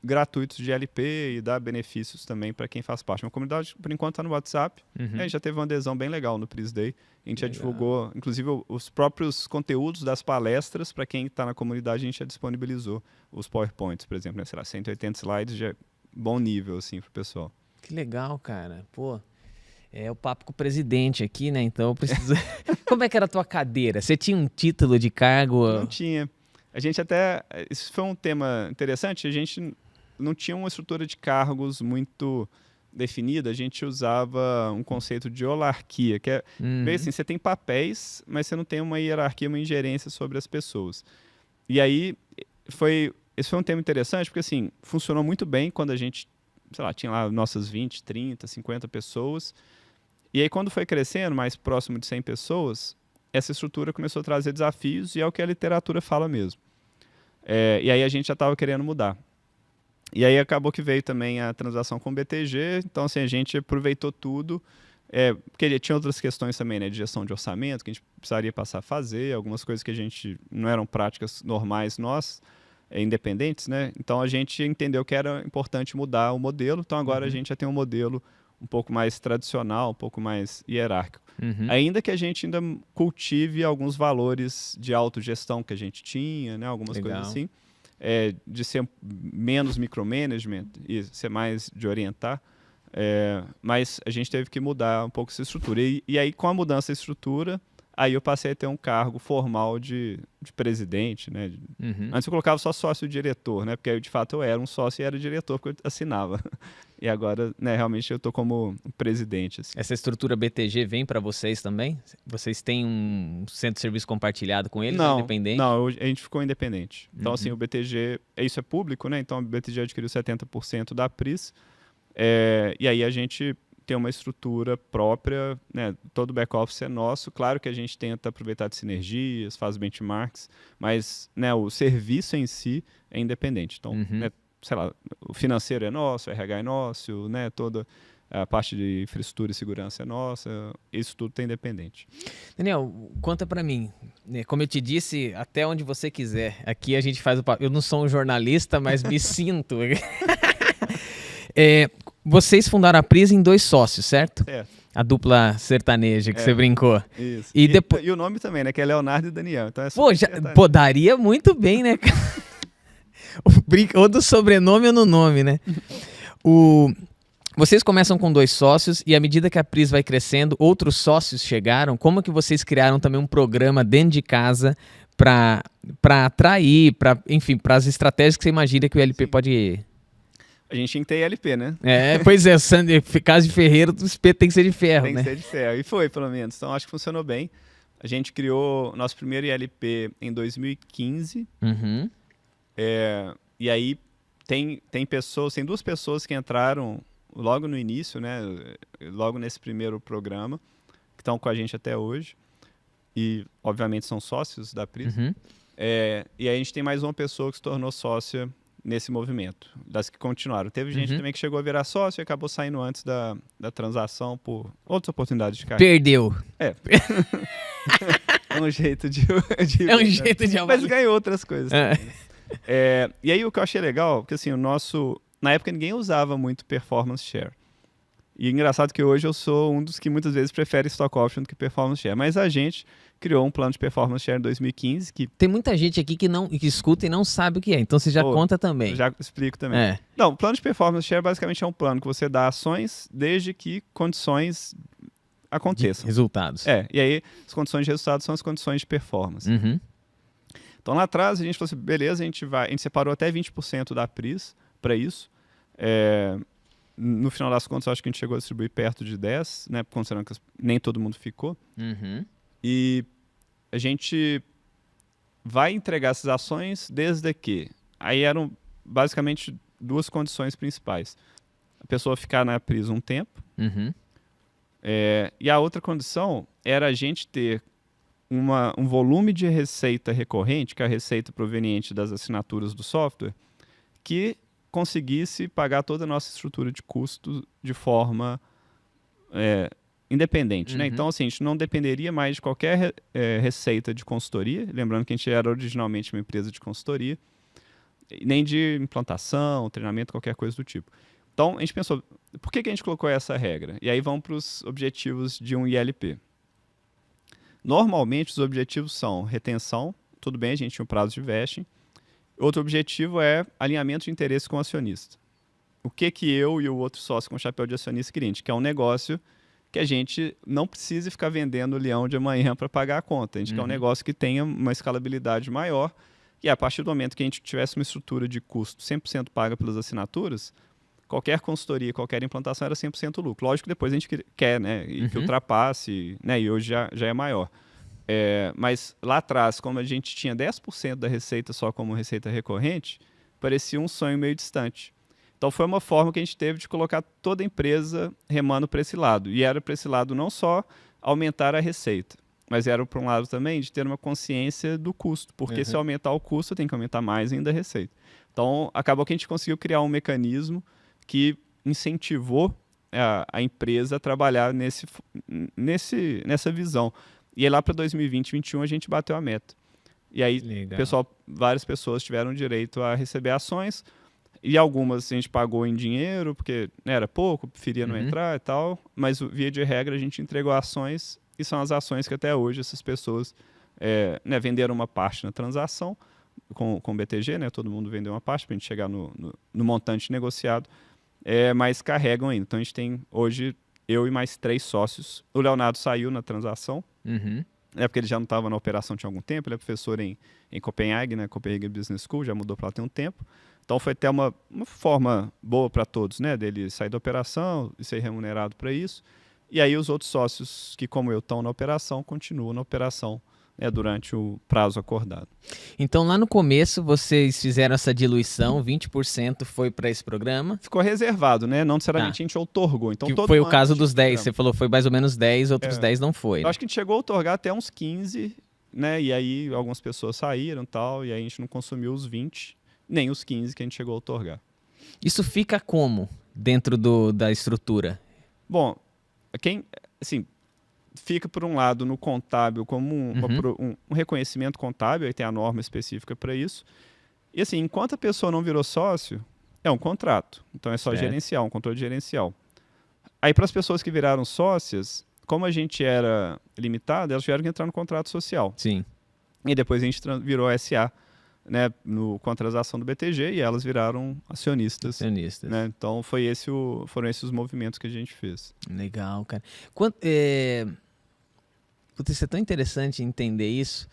gratuitos de LP e dar benefícios também para quem faz parte. Uma comunidade, por enquanto, está no WhatsApp. A gente já teve uma adesão bem legal no Pris Day. A gente já divulgou, inclusive, os próprios conteúdos das palestras. Para quem está na comunidade, a gente já disponibilizou os PowerPoints, por exemplo, né? Sei lá, 180 slides, já é bom nível, assim, para o pessoal.
Que legal, cara. Pô, é o papo com o presidente aqui, né? Então eu preciso... Como é que era a tua cadeira? Você tinha um título de cargo?
Não tinha. A gente até... Isso foi um tema interessante. A gente não tinha uma estrutura de cargos muito definida. A gente usava um conceito de holarquia, que é meio assim, você tem papéis, mas você não tem uma hierarquia, uma ingerência sobre as pessoas. E aí, esse foi um tema interessante, porque assim, funcionou muito bem quando a gente, sei lá, tinha lá nossas 20, 30, 50 pessoas. E aí, quando foi crescendo, mais próximo de 100 pessoas, essa estrutura começou a trazer desafios, e é o que a literatura fala mesmo. E aí a gente já estava querendo mudar. E aí acabou que veio também a transação com o BTG, então assim, a gente aproveitou tudo, porque tinha outras questões também, né, de gestão de orçamento, que a gente precisaria passar a fazer, algumas coisas que a gente não eram práticas normais nós, independentes, né? Então a gente entendeu que era importante mudar o modelo, então agora a gente já tem um modelo um pouco mais tradicional, um pouco mais hierárquico. Ainda que a gente ainda cultive alguns valores de autogestão que a gente tinha, né? Algumas coisas assim, de ser menos micromanagement e ser mais de orientar, mas a gente teve que mudar um pouco essa estrutura. E aí, com a mudança da estrutura, aí eu passei a ter um cargo formal de presidente, né? Antes eu colocava só sócio-diretor, né? Porque aí, de fato, eu era um sócio e era diretor, porque eu assinava. E agora, né, realmente eu estou como presidente. Assim.
Essa estrutura BTG vem para vocês também? Vocês têm um centro de serviço compartilhado com eles?
Não,
independente?
Não, a gente ficou independente. Então, assim, o BTG, isso é público, né? Então, o BTG adquiriu 70% da Pris. E aí a gente tem uma estrutura própria, né? Todo o back-office é nosso. Claro que a gente tenta aproveitar de sinergias, faz benchmarks, mas, né, o serviço em si é independente. Então, né, sei lá, o financeiro é nosso, o RH é nosso, né, toda a parte de infraestrutura e segurança é nossa, isso tudo é independente.
Daniel, conta pra mim, como eu te disse, até onde você quiser, aqui a gente faz o papel, eu não sou um jornalista, mas me sinto. Vocês fundaram a Pris em 2 sócios, certo?
É.
A dupla sertaneja que você brincou.
Isso.
E depois...
e o nome também, né, que é Leonardo e Daniel. Então
daria muito bem, né, cara? Ou do sobrenome ou no nome, né? Vocês começam com 2 sócios e à medida que a Pris vai crescendo, outros sócios chegaram. Como que vocês criaram também um programa dentro de casa para atrair, enfim, para as estratégias que você imagina que o LP pode...
A gente tinha que ter LP, né?
Pois é, caso de ferreiro, o espeto tem que ser de ferro,
né?
Tem
que ser de ferro. E foi, pelo menos. Então, acho que funcionou bem. A gente criou nosso primeiro ILP em 2015. E aí tem 2 pessoas que entraram logo no início, né? Logo nesse primeiro programa, que estão com a gente até hoje. e obviamente são sócios da Pris.
Uhum.
E aí a gente tem mais uma pessoa que se tornou sócia nesse movimento, das que continuaram. Teve gente também que chegou a virar sócio e acabou saindo antes da transação por outras oportunidades de carreira.
Perdeu.
É um jeito de
É um jeito de
mas ganhou outras coisas também, né? E aí o que eu achei legal, porque assim, na época ninguém usava muito performance share. E engraçado que hoje eu sou um dos que muitas vezes prefere stock option do que performance share. Mas a gente criou um plano de performance share em 2015 que...
Tem muita gente aqui que escuta e não sabe o que é. Então você já conta também.
Eu já explico também. Não, o plano de performance share basicamente é um plano que você dá ações desde que condições aconteçam.
De resultados.
E aí as condições de resultado são as condições de performance.
Uhum.
Então lá atrás a gente falou assim, beleza, a gente separou até 20% da Pris para isso. No final das contas, eu acho que a gente chegou a distribuir perto de 10, né? Considerando que nem todo mundo ficou.
Uhum.
E a gente vai entregar essas ações desde que... Aí eram basicamente duas condições principais. A pessoa ficar na Pris um tempo.
Uhum.
E a outra condição era a gente ter um volume de receita recorrente, que é a receita proveniente das assinaturas do software, que conseguisse pagar toda a nossa estrutura de custo de forma independente. Né? Então, assim, a gente não dependeria mais de qualquer receita de consultoria, lembrando que a gente era originalmente uma empresa de consultoria, nem de implantação, treinamento, qualquer coisa do tipo. Então, a gente pensou, por que a gente colocou essa regra? E aí vamos para os objetivos de um ILP. Normalmente, os objetivos são retenção, tudo bem, a gente tinha um prazo de vesting. Outro objetivo é alinhamento de interesse com o acionista. O que eu e o outro sócio com chapéu de acionista queria? A gente quer um negócio que a gente não precise ficar vendendo o leão de amanhã para pagar a conta. A gente quer um negócio que tenha uma escalabilidade maior e a partir do momento que a gente tivesse uma estrutura de custo 100% paga pelas assinaturas, qualquer consultoria, qualquer implantação era 100% lucro. Lógico que depois a gente quer, né, que ultrapasse, né, e hoje já é maior. Mas lá atrás, como a gente tinha 10% da receita só como receita recorrente, parecia um sonho meio distante. Então foi uma forma que a gente teve de colocar toda a empresa remando para esse lado. E era para esse lado não só aumentar a receita, mas era para um lado também de ter uma consciência do custo. Porque se aumentar o custo, tem que aumentar mais ainda a receita. Então acabou que a gente conseguiu criar um mecanismo que incentivou a empresa a trabalhar nessa visão. E aí lá para 2020, 2021 a gente bateu a meta. E aí, várias pessoas tiveram direito a receber ações e algumas a gente pagou em dinheiro, porque era pouco, preferia não entrar e tal, mas via de regra a gente entregou ações e são as ações que até hoje essas pessoas venderam uma parte na transação com o BTG, né? Todo mundo vendeu uma parte para a gente chegar no montante negociado, mas carregam ainda. Então a gente tem hoje eu e mais 3 sócios. O Leonardo saiu na transação, porque ele já não estava na operação tinha algum tempo, ele é professor em Copenhague, né? Copenhagen Business School, já mudou para lá tem um tempo. Então foi até uma forma boa para todos, né? Dele sair da operação e ser remunerado para isso. E aí os outros sócios que, como eu, estão na operação, continuam na operação durante o prazo acordado.
Então lá no começo vocês fizeram essa diluição, 20% foi para esse programa.
Ficou reservado, né? Não necessariamente a gente outorgou. Então,
foi o caso dos 10, você falou foi mais ou menos 10, outros 10 não foi.
Eu acho que a gente chegou a outorgar até uns 15, né? E aí algumas pessoas saíram e tal, e aí a gente não consumiu os 20, nem os 15 que a gente chegou a outorgar.
Isso fica como dentro da estrutura?
Bom, assim, fica por um lado no contábil como um reconhecimento contábil, aí tem a norma específica para isso. E assim, enquanto a pessoa não virou sócio, é um contrato. Então é só gerencial, um controle gerencial. Aí para as pessoas que viraram sócias, como a gente era limitado, elas tiveram que entrar no contrato social.
Sim.
E depois a gente virou SA, né, com a transação do BTG, e elas viraram acionistas. Né? Então foram esses os movimentos que a gente fez.
Legal, cara. Isso é tão interessante entender isso.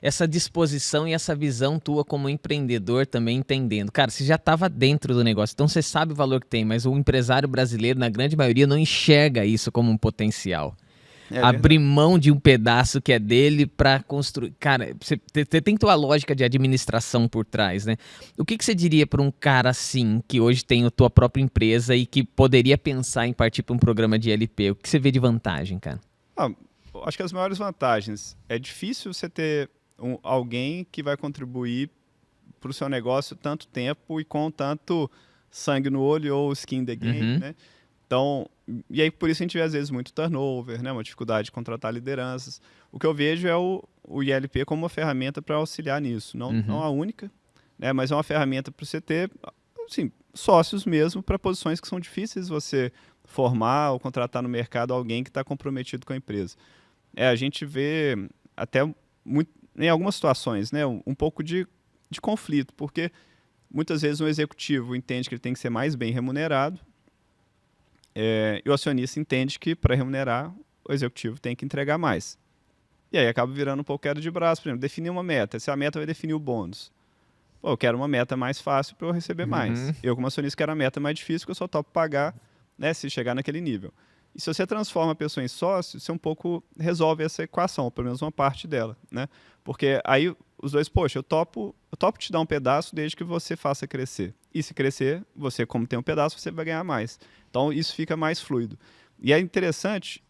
Essa disposição e essa visão tua como empreendedor também entendendo. Cara, você já estava dentro do negócio, então você sabe o valor que tem, mas o empresário brasileiro, na grande maioria, não enxerga isso como um potencial. Abrir mão de um pedaço que é dele para construir. Cara, você tem que ter uma lógica de administração por trás, né? O que você diria para um cara assim, que hoje tem a tua própria empresa e que poderia pensar em partir para um programa de ILP? O que você vê de vantagem, cara?
acho que as maiores vantagens é difícil você ter alguém que vai contribuir para o seu negócio tanto tempo e com tanto sangue no olho ou skin in the game, né? Então, e aí por isso a gente vê às vezes muito turnover, né? Uma dificuldade de contratar lideranças. O que eu vejo é o ILP como uma ferramenta para auxiliar nisso, não a única, né? Mas é uma ferramenta para você ter, assim, sócios mesmo para posições que são difíceis você formar ou contratar no mercado alguém que está comprometido com a empresa. A gente vê até em algumas situações, né? Um pouco de conflito, porque muitas vezes um executivo entende que ele tem que ser mais bem remunerado, e o acionista entende que para remunerar o executivo tem que entregar mais. E aí acaba virando um pouco queda de braço. Por exemplo, definir uma meta. Se a meta vai definir o bônus. Pô, eu quero uma meta mais fácil para eu receber mais. Eu, como acionista, quero a meta mais difícil, que eu só topo pagar, né, se chegar naquele nível. E se você transforma a pessoa em sócio, você um pouco resolve essa equação, ou pelo menos uma parte dela, né? Porque aí os dois, poxa, eu topo te dar um pedaço desde que você faça crescer. E se crescer, você, como tem um pedaço, você vai ganhar mais. Então, isso fica mais fluido. E é interessante,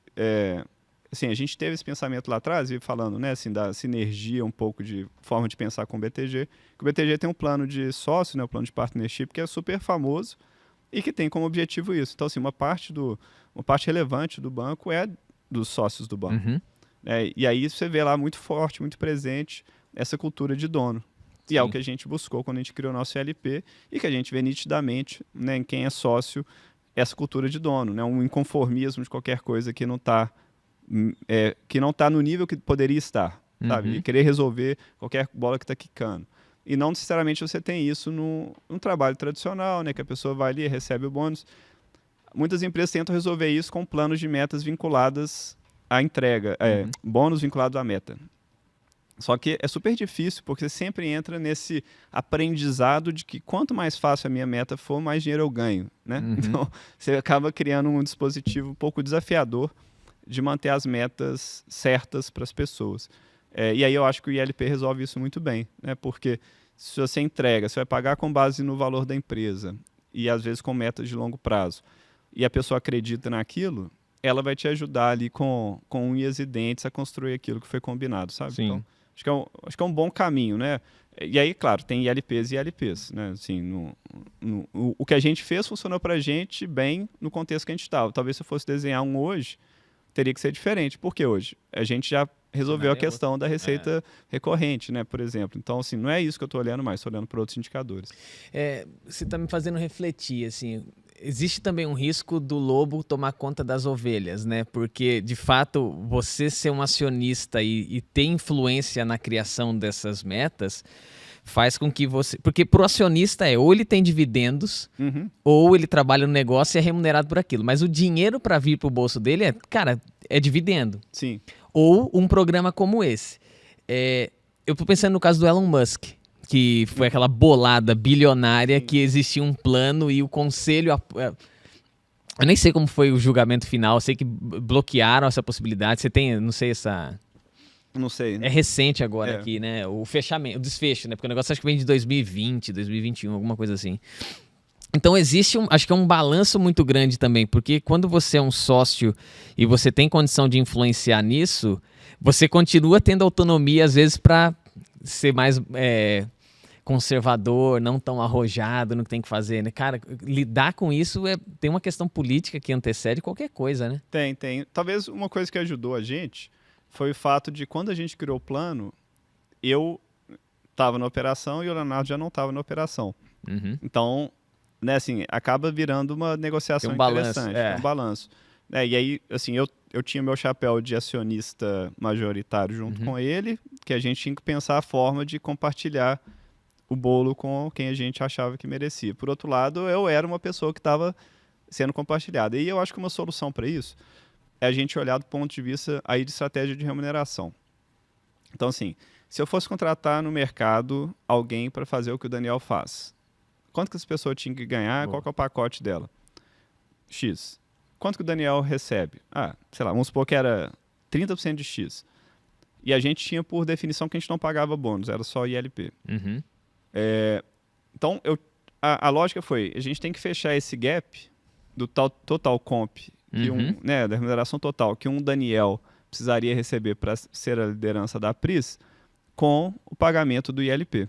assim, a gente teve esse pensamento lá atrás, e falando, né, assim, da sinergia, um pouco de forma de pensar com o BTG, que o BTG tem um plano de sócio, né, um plano de partnership, que é super famoso e que tem como objetivo isso. Então, assim, uma parte relevante do banco é dos sócios do banco. E aí você vê lá muito forte, muito presente, essa cultura de dono. E é o que a gente buscou quando a gente criou o nosso LP e que a gente vê nitidamente, né, em quem é sócio, essa cultura de dono, né, um inconformismo de qualquer coisa que não está no nível que poderia estar, sabe? E querer resolver qualquer bola que está quicando. E não necessariamente você tem isso num trabalho tradicional, né, que a pessoa vai ali e recebe o bônus. Muitas empresas tentam resolver isso com planos de metas vinculadas à entrega, bônus vinculados à meta. Só que é super difícil, porque você sempre entra nesse aprendizado de que quanto mais fácil a minha meta for, mais dinheiro eu ganho, né? Então, você acaba criando um dispositivo um pouco desafiador de manter as metas certas para as pessoas. E aí eu acho que o ILP resolve isso muito bem, né? Porque se você entrega, você vai pagar com base no valor da empresa e às vezes com metas de longo prazo, e a pessoa acredita naquilo, ela vai te ajudar ali com unhas e dentes a construir aquilo que foi combinado, sabe?
Sim.
Então, acho que é um bom caminho, né? E aí, claro, tem ILPs e ILPs, né? Assim, o que a gente fez funcionou pra gente bem no contexto que a gente estava. Talvez se eu fosse desenhar um hoje, teria que ser diferente. Por que hoje? A gente já resolveu a questão da receita recorrente, né, por exemplo. Então, assim, não é isso que eu estou olhando mais, estou olhando para outros indicadores.
Você está me fazendo refletir, assim, existe também um risco do lobo tomar conta das ovelhas, né? Porque, de fato, você ser um acionista e ter influência na criação dessas metas faz com que você... Porque pro acionista ou ele tem dividendos, ou ele trabalha no negócio e é remunerado por aquilo. Mas o dinheiro para vir pro bolso dele é dividendo.
Sim.
Ou um programa como esse. Eu tô pensando no caso do Elon Musk, que foi aquela bolada bilionária que existia um plano e o conselho... Eu nem sei como foi o julgamento final, eu sei que bloquearam essa possibilidade. Você tem, não sei, essa...
Não sei.
É recente agora aqui, né? O fechamento, o desfecho, né? Porque o negócio acho que vem de 2020, 2021, alguma coisa assim. Então existe, acho que é um balanço muito grande também, porque quando você é um sócio e você tem condição de influenciar nisso, você continua tendo autonomia, às vezes, para ser mais conservador, não tão arrojado no que tem que fazer, né? Cara, lidar com isso tem uma questão política que antecede qualquer coisa, né?
Tem. Talvez uma coisa que ajudou a gente foi o fato de, quando a gente criou o plano, eu estava na operação e o Leonardo já não estava na operação. Então, né, assim, acaba virando uma negociação interessante. Um balanço. E aí, assim, eu tinha meu chapéu de acionista majoritário junto com ele, que a gente tinha que pensar a forma de compartilhar o bolo com quem a gente achava que merecia. Por outro lado, eu era uma pessoa que estava sendo compartilhada. E eu acho que uma solução para isso é a gente olhar do ponto de vista aí de estratégia de remuneração. Então, assim, se eu fosse contratar no mercado alguém para fazer o que o Daniel faz, quanto que essa pessoa tinha que ganhar? Qual que é o pacote dela? X. Quanto que o Daniel recebe? Sei lá, vamos supor que era 30% de X. E a gente tinha, por definição, que a gente não pagava bônus, era só ILP. Então, a lógica foi, a gente tem que fechar esse gap do total comp, da remuneração total, que um Daniel precisaria receber para ser a liderança da Pris com o pagamento do ILP.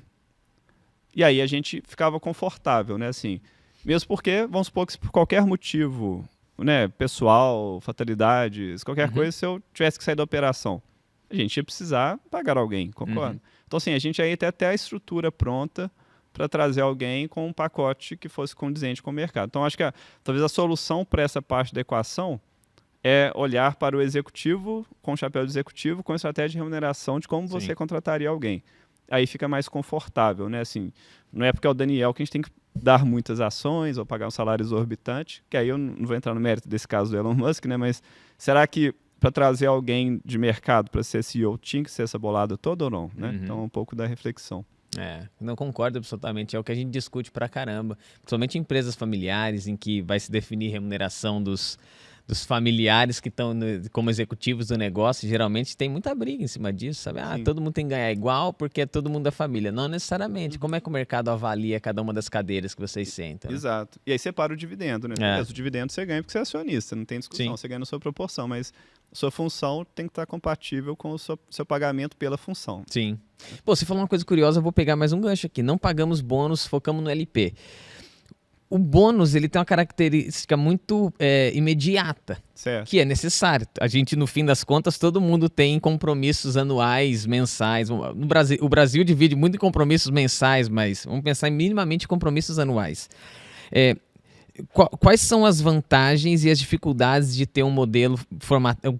E aí a gente ficava confortável, né? Assim, mesmo porque, vamos supor que se por qualquer motivo, né, pessoal, fatalidades, qualquer coisa, se eu tivesse que sair da operação, a gente ia precisar pagar alguém, concorda? Então, assim, a gente aí tem até a estrutura pronta para trazer alguém com um pacote que fosse condizente com o mercado. Então, acho que talvez a solução para essa parte da equação é olhar para o executivo, com o chapéu de executivo, com a estratégia de remuneração de como você contrataria alguém. Aí fica mais confortável, né? Assim, não é porque é o Daniel que a gente tem que dar muitas ações ou pagar um salário exorbitante, que aí eu não vou entrar no mérito desse caso do Elon Musk, né? Mas será que para trazer alguém de mercado para ser CEO tinha que ser essa bolada toda ou não, né? Então, é um pouco da reflexão.
Não concordo absolutamente, é o que a gente discute pra caramba, principalmente em empresas familiares em que vai se definir remuneração dos familiares que estão como executivos do negócio. Geralmente tem muita briga em cima disso, sabe? Todo mundo tem que ganhar igual porque todo mundo é família. Não necessariamente. Como é que o mercado avalia cada uma das cadeiras que vocês sentam? Né?
Exato. E aí separa o dividendo, né? Beleza, o dividendo você ganha porque você é acionista, não tem discussão, você ganha na sua proporção, mas a sua função tem que estar compatível com o seu pagamento pela função.
Sim. Pô, você falou uma coisa curiosa, eu vou pegar mais um gancho aqui. Não pagamos bônus, focamos no LP. O bônus, ele tem uma característica muito imediata, que é necessário. A gente, no fim das contas, todo mundo tem compromissos anuais, mensais. No Brasil, o Brasil divide muito em compromissos mensais, mas vamos pensar em minimamente compromissos anuais. Quais são as vantagens e as dificuldades de ter um modelo,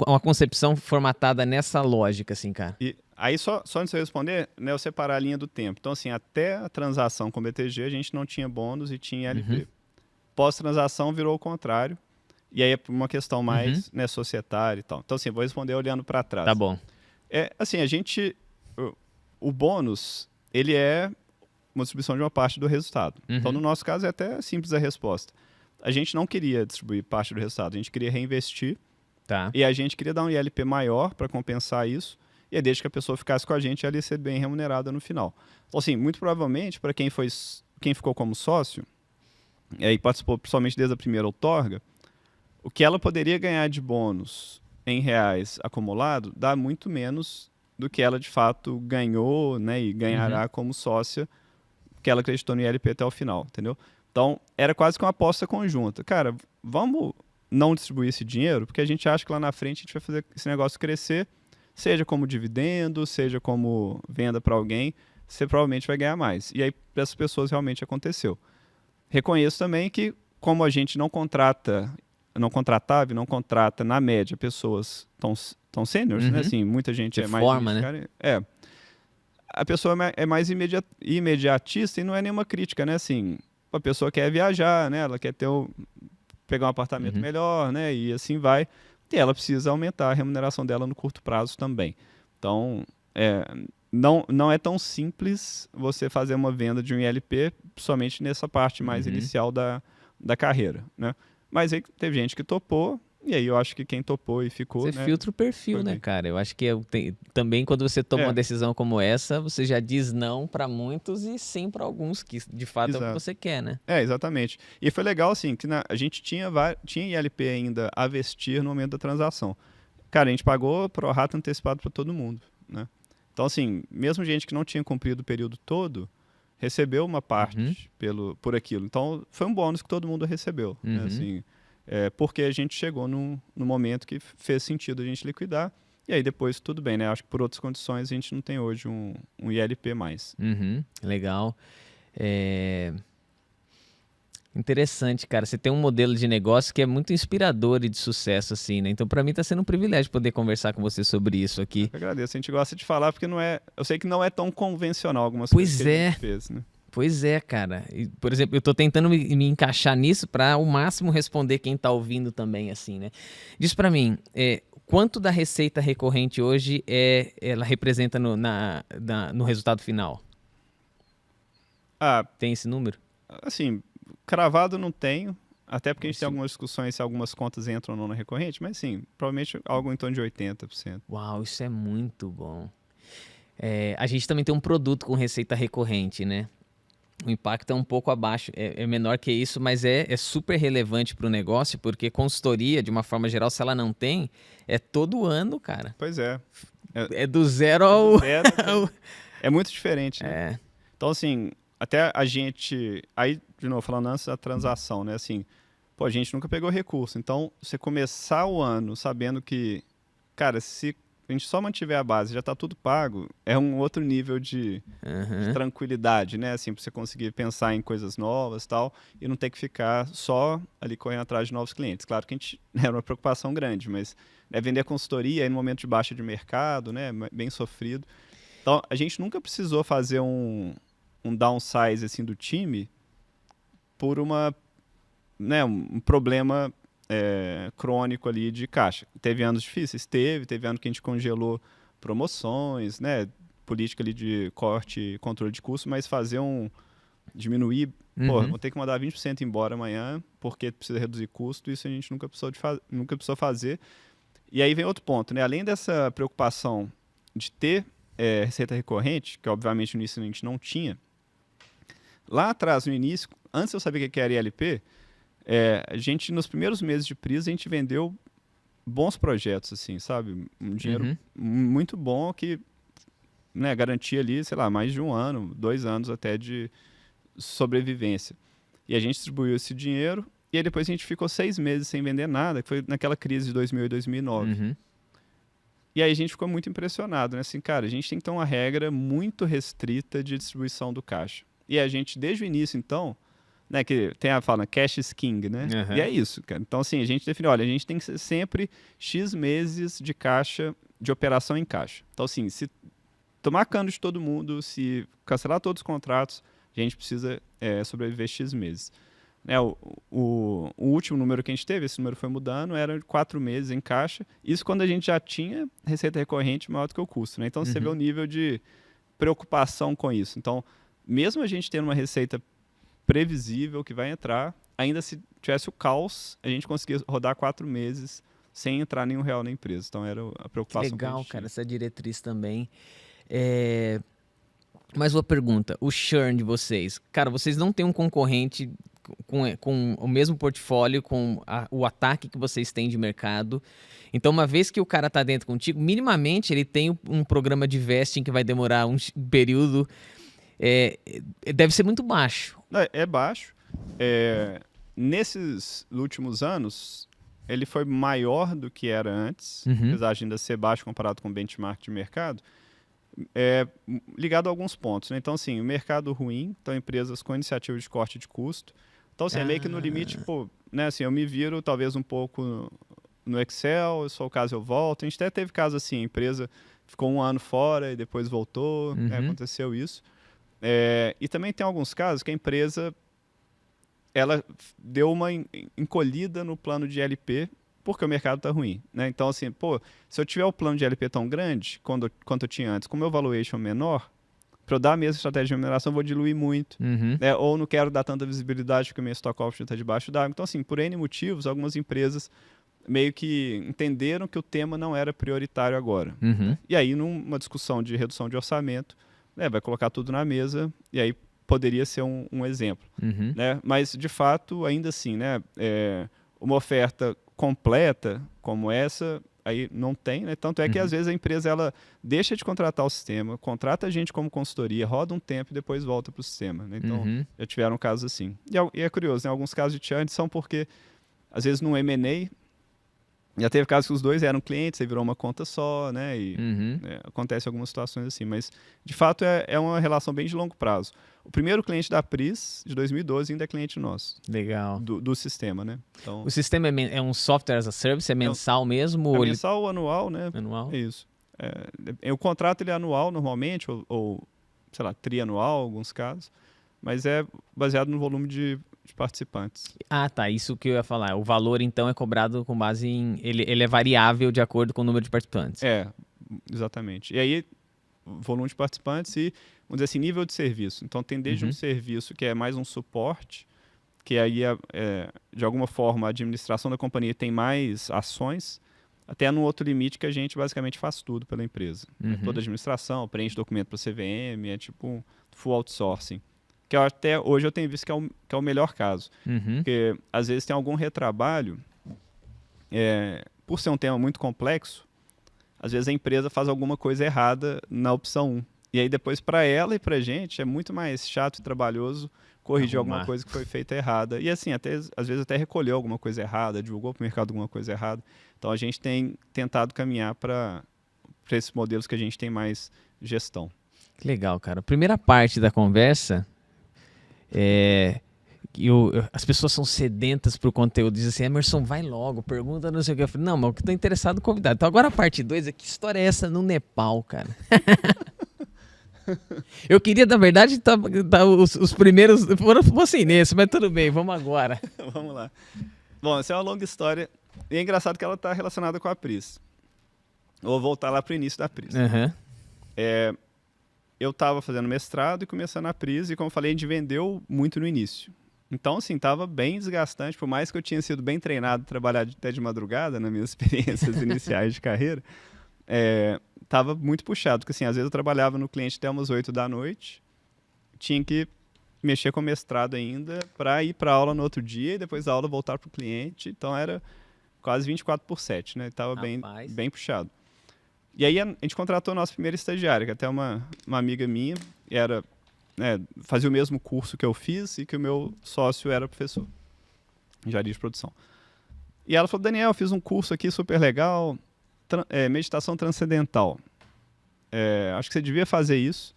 uma concepção formatada nessa lógica, assim, cara?
E aí, só antes de eu responder, né, eu separar a linha do tempo. Então, assim, até a transação com o BTG, a gente não tinha bônus e tinha LP. Pós-transação, virou o contrário. E aí é uma questão mais né, societária e tal. Então, assim, vou responder olhando para trás.
Tá bom.
Assim, o bônus, ele é uma distribuição de uma parte do resultado. Então, no nosso caso, é até simples a resposta. A gente não queria distribuir parte do resultado, a gente queria reinvestir. E a gente queria dar um ILP maior para compensar isso. E aí, desde que a pessoa ficasse com a gente, ela ia ser bem remunerada no final. Então, assim, muito provavelmente, para quem ficou como sócio, e participou principalmente desde a primeira outorga, o que ela poderia ganhar de bônus em reais acumulado dá muito menos do que ela, de fato, ganhou, né, e ganhará como sócia, que ela acreditou no ILP até o final, entendeu? Então, era quase que uma aposta conjunta. Cara, vamos não distribuir esse dinheiro, porque a gente acha que lá na frente a gente vai fazer esse negócio crescer, seja como dividendo, seja como venda para alguém, você provavelmente vai ganhar mais. E aí, para essas pessoas, realmente aconteceu. Reconheço também que, como a gente não contrata na média pessoas tão sêniores, né? Assim, muita gente
de
mais...
forma, né?
A pessoa é mais imediatista e não é nenhuma crítica, né? Assim, a pessoa quer viajar, né? Ela quer pegar um apartamento melhor, né? E assim vai. E ela precisa aumentar a remuneração dela no curto prazo também. Então, não é tão simples você fazer uma venda de um ILP somente nessa parte mais inicial da carreira, né? Mas aí teve gente que topou, e aí eu acho que quem topou e ficou...
Você filtra o perfil, né, cara? Eu acho que também quando você toma uma decisão como essa, você já diz não para muitos e sim para alguns, que de fato é o que você quer, né?
Exatamente. E foi legal, assim, que a gente tinha ILP ainda a vestir no momento da transação. Cara, a gente pagou pro rato antecipado para todo mundo, né? Então, assim, mesmo gente que não tinha cumprido o período todo, recebeu uma parte por aquilo. Então, foi um bônus que todo mundo recebeu, né? Assim, porque a gente chegou no momento que fez sentido a gente liquidar, e aí depois tudo bem, né? Acho que por outras condições a gente não tem hoje um ILP mais.
Legal. Interessante, cara. Você tem um modelo de negócio que é muito inspirador e de sucesso, assim, né? Então, para mim, está sendo um privilégio poder conversar com você sobre isso aqui.
Eu agradeço. A gente gosta de falar porque eu sei que não é tão convencional algumas coisas que a gente fez, né?
Pois é, cara. E, por exemplo, eu tô tentando me encaixar nisso para ao máximo responder quem tá ouvindo também, assim, né? Diz para mim, quanto da receita recorrente hoje ela representa no resultado final? Tem esse número?
Assim, cravado não tenho, até porque a gente tem algumas discussões se algumas contas entram ou não na recorrente, mas sim, provavelmente algo em torno de 80%.
Uau, isso é muito bom. A gente também tem um produto com receita recorrente, né? O impacto é um pouco abaixo, é menor que isso, mas é super relevante para o negócio, porque consultoria, de uma forma geral, se ela não tem, é todo ano, cara.
Pois é.
É do zero
Do
ao...
zero é muito diferente, né?
É.
Então, assim, até a gente... Aí, de novo, falando antes da transação, né? Assim, pô, a gente nunca pegou recurso. Então, você começar o ano sabendo que, cara, se a gente só mantiver a base, já tá tudo pago, é um outro nível de tranquilidade, né? Assim, pra você conseguir pensar em coisas novas e tal, e não ter que ficar só ali correndo atrás de novos clientes. Claro que a gente era uma preocupação grande, mas vender consultoria aí no momento de baixa de mercado, né? Bem sofrido. Então, a gente nunca precisou fazer um downsize assim, do time por um problema crônico ali de caixa. Teve anos difíceis? Teve ano que a gente congelou promoções, né? Política ali de corte e controle de custo, mas diminuir, pô, vou ter que mandar 20% embora amanhã porque precisa reduzir custo, isso a gente nunca precisou fazer. E aí vem outro ponto, né? Além dessa preocupação de ter receita recorrente, que obviamente no início a gente não tinha, lá atrás, no início, antes de eu saber o que era ILP, a gente, nos primeiros meses de Pris, a gente vendeu bons projetos, assim, sabe? Um dinheiro muito bom que, né, garantia ali, sei lá, mais de 1 ano, 2 anos até de sobrevivência. E a gente distribuiu esse dinheiro e aí depois a gente ficou 6 meses sem vender nada, que foi naquela crise de 2000 e 2009. E aí a gente ficou muito impressionado, né? Assim, cara, a gente tem que ter uma regra muito restrita de distribuição do caixa. E a gente, desde o início, então, né, que tem a fala, cash is king, né? E é isso, cara. Então, assim, a gente definiu, olha, a gente tem que ser sempre X meses de caixa, de operação em caixa. Então, assim, se tomar cano de todo mundo, se cancelar todos os contratos, a gente precisa sobreviver X meses. O último número que a gente teve, esse número foi mudando, era 4 meses em caixa. Isso quando a gente já tinha receita recorrente maior do que o custo, né? Então, você vê o nível de preocupação com isso. Então, mesmo a gente tendo uma receita previsível que vai entrar, ainda se tivesse o caos, a gente conseguia rodar 4 meses sem entrar nenhum real na empresa. Então, era a preocupação que a
Legal,
gente
cara,
tinha.
essa diretriz também. Mais uma pergunta, o churn de vocês. Cara, vocês não têm um concorrente com o mesmo portfólio, com o ataque que vocês têm de mercado. Então, uma vez que o cara tá dentro contigo, minimamente ele tem um programa de vesting que vai demorar um período. Deve ser muito baixo.
É baixo. Nesses últimos anos, ele foi maior do que era antes, apesar de ainda ser baixo comparado com o benchmark de mercado, ligado a alguns pontos, né? Então, assim, o mercado ruim, então empresas com iniciativa de corte de custo. Então, assim, é meio que no limite, pô, né? Assim, eu me viro talvez um pouco no Excel, se for o caso eu volto. A gente até teve caso assim, a empresa ficou 1 ano fora e depois voltou, né? Aconteceu isso. E também tem alguns casos que a empresa ela deu uma encolhida no plano de LP porque o mercado está ruim, né? Então, assim, pô, se eu tiver o plano de LP tão grande quanto eu tinha antes, com o meu valuation menor, para eu dar a mesma estratégia de remuneração, eu vou diluir muito. Né? Ou não quero dar tanta visibilidade porque o meu stock option está debaixo d'água. Então, assim, por N motivos, algumas empresas meio que entenderam que o tema não era prioritário agora. Né? E aí, numa discussão de redução de orçamento, vai colocar tudo na mesa e aí poderia ser um exemplo. Né? Mas, de fato, ainda assim, né? Uma oferta completa como essa, aí não tem, né? Tanto é que às vezes a empresa ela deixa de contratar o sistema, contrata a gente como consultoria, roda um tempo e depois volta para o sistema. Né? Então, já tiveram casos assim. E é curioso, né? Alguns casos de churn são porque, às vezes, no M&A, já teve casos que os dois eram clientes, aí virou uma conta só, né? E acontece algumas situações assim, mas de fato é uma relação bem de longo prazo. O primeiro cliente da Pris, de 2012, ainda é cliente nosso.
Legal.
Do sistema, né? Então,
o sistema é um software as a service? É mensal mesmo?
É mensal ou anual, né?
Anual?
É isso. O contrato ele é anual normalmente, ou sei lá, trianual em alguns casos, mas é baseado no volume de participantes.
Ah, tá. Isso que eu ia falar. O valor, então, é cobrado com base em... Ele é variável de acordo com o número de participantes.
Exatamente. E aí, volume de participantes e, vamos dizer assim, nível de serviço. Então, tem desde um serviço que é mais um suporte, que aí, de alguma forma, a administração da companhia tem mais ações, até no outro limite que a gente basicamente faz tudo pela empresa. Toda a administração, preenche documento para o CVM, é tipo um full outsourcing. que até hoje eu tenho visto que é o melhor caso.
Uhum.
Porque às vezes tem algum retrabalho, por ser um tema muito complexo, às vezes a empresa faz alguma coisa errada na opção 1. E aí depois para ela e para a gente é muito mais chato e trabalhoso corrigir alguma coisa que foi feita errada. E assim, às vezes até recolheu alguma coisa errada, divulgou para o mercado alguma coisa errada. Então a gente tem tentado caminhar para esses modelos que a gente tem mais gestão.
Que legal, cara. A primeira parte da conversa as pessoas são sedentas pro conteúdo, dizem assim, Emerson, vai logo, pergunta não sei o que. Eu falei, não, mas eu tô interessado no convidado. Então agora a parte 2 é, que história é essa no Nepal, cara? Eu queria, na verdade, os primeiros fossem nesse, mas tudo bem, vamos agora.
Vamos lá. Bom, essa é uma longa história e é engraçado que ela tá relacionada com a Pris. Eu vou voltar lá pro início da Pris.
Uhum.
Eu estava fazendo mestrado e começando a Pris, e como eu falei, a gente vendeu muito no início. Então, assim, estava bem desgastante, por mais que eu tinha sido bem treinado a trabalhar até de madrugada nas minhas experiências iniciais de carreira, estava muito puxado, porque assim, às vezes eu trabalhava no cliente até umas 8 da noite, tinha que mexer com o mestrado ainda para ir para aula no outro dia e depois da aula voltar para o cliente, então era quase 24/7, né? Estava bem puxado. E aí a gente contratou a nossa primeira estagiária, que até uma amiga minha, fazia o mesmo curso que eu fiz e que o meu sócio era professor, engenharia de produção. E ela falou, Daniel, eu fiz um curso aqui super legal, meditação transcendental. Acho que você devia fazer isso,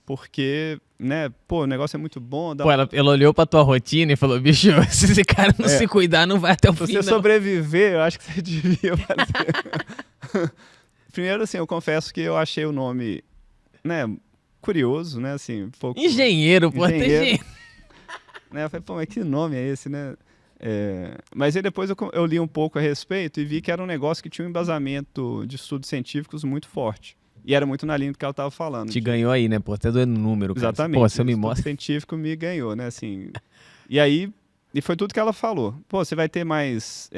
porque, né, pô, o negócio é muito bom.
Pô, ela olhou pra tua rotina e falou, bicho, se esse cara não se cuidar, não vai até o fim,
Se você sobreviver, eu acho que você devia fazer. Primeiro, assim, eu confesso que eu achei o nome, né, curioso, né, assim, um pouco...
Engenheiro, pô, até engenheiro.
Né, eu falei, pô, mas que nome é esse, né? Mas aí depois eu li um pouco a respeito e vi que era um negócio que tinha um embasamento de estudos científicos muito forte. E era muito na linha do que ela estava falando.
Te ganhou aí, né, pô, até doendo o número, cara.
Exatamente.
Pô, você me
mostra. O estudo científico me ganhou, né, assim... E aí, foi tudo que ela falou. Pô, você vai ter mais...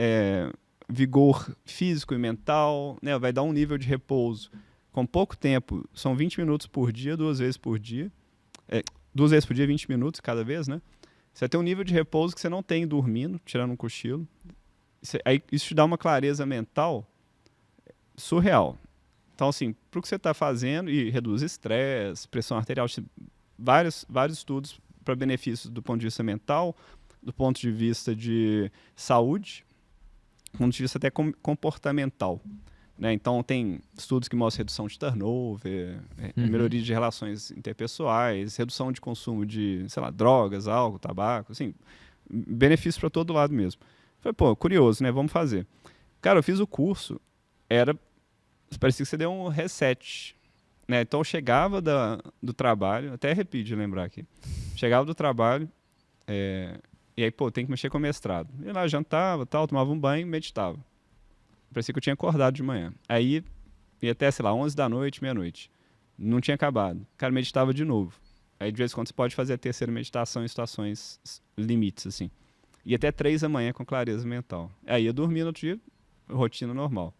vigor físico e mental, né? Vai dar um nível de repouso com pouco tempo, são 20 minutos por dia, 2 vezes por dia, 2 vezes por dia, 20 minutos cada vez, né? Você vai ter um nível de repouso que você não tem dormindo, tirando um cochilo. Isso te dá uma clareza mental surreal. Então, assim, para o que você está fazendo, e reduz estresse, pressão arterial, vários estudos para benefícios do ponto de vista mental, do ponto de vista de saúde, do ponto de vista até comportamental. Né? Então, tem estudos que mostram redução de turnover, melhoria de relações interpessoais, redução de consumo de, sei lá, drogas, álcool, tabaco, assim, benefícios para todo lado mesmo. Falei, pô, curioso, né? Vamos fazer. Cara, eu fiz o curso, parecia que você deu um reset. Né? Então, eu chegava do trabalho, até arrepio de lembrar aqui, chegava do trabalho, e aí, pô, tem que mexer com o mestrado. Ia lá, jantava, tal, tomava um banho, meditava. Parecia que eu tinha acordado de manhã. Aí, ia até, sei lá, 11 da noite, meia-noite. Não tinha acabado. Cara, meditava de novo. Aí, de vez em quando, você pode fazer a terceira meditação em situações limites, assim. Ia até 3 da manhã com clareza mental. Aí, ia dormir no outro dia, rotina normal.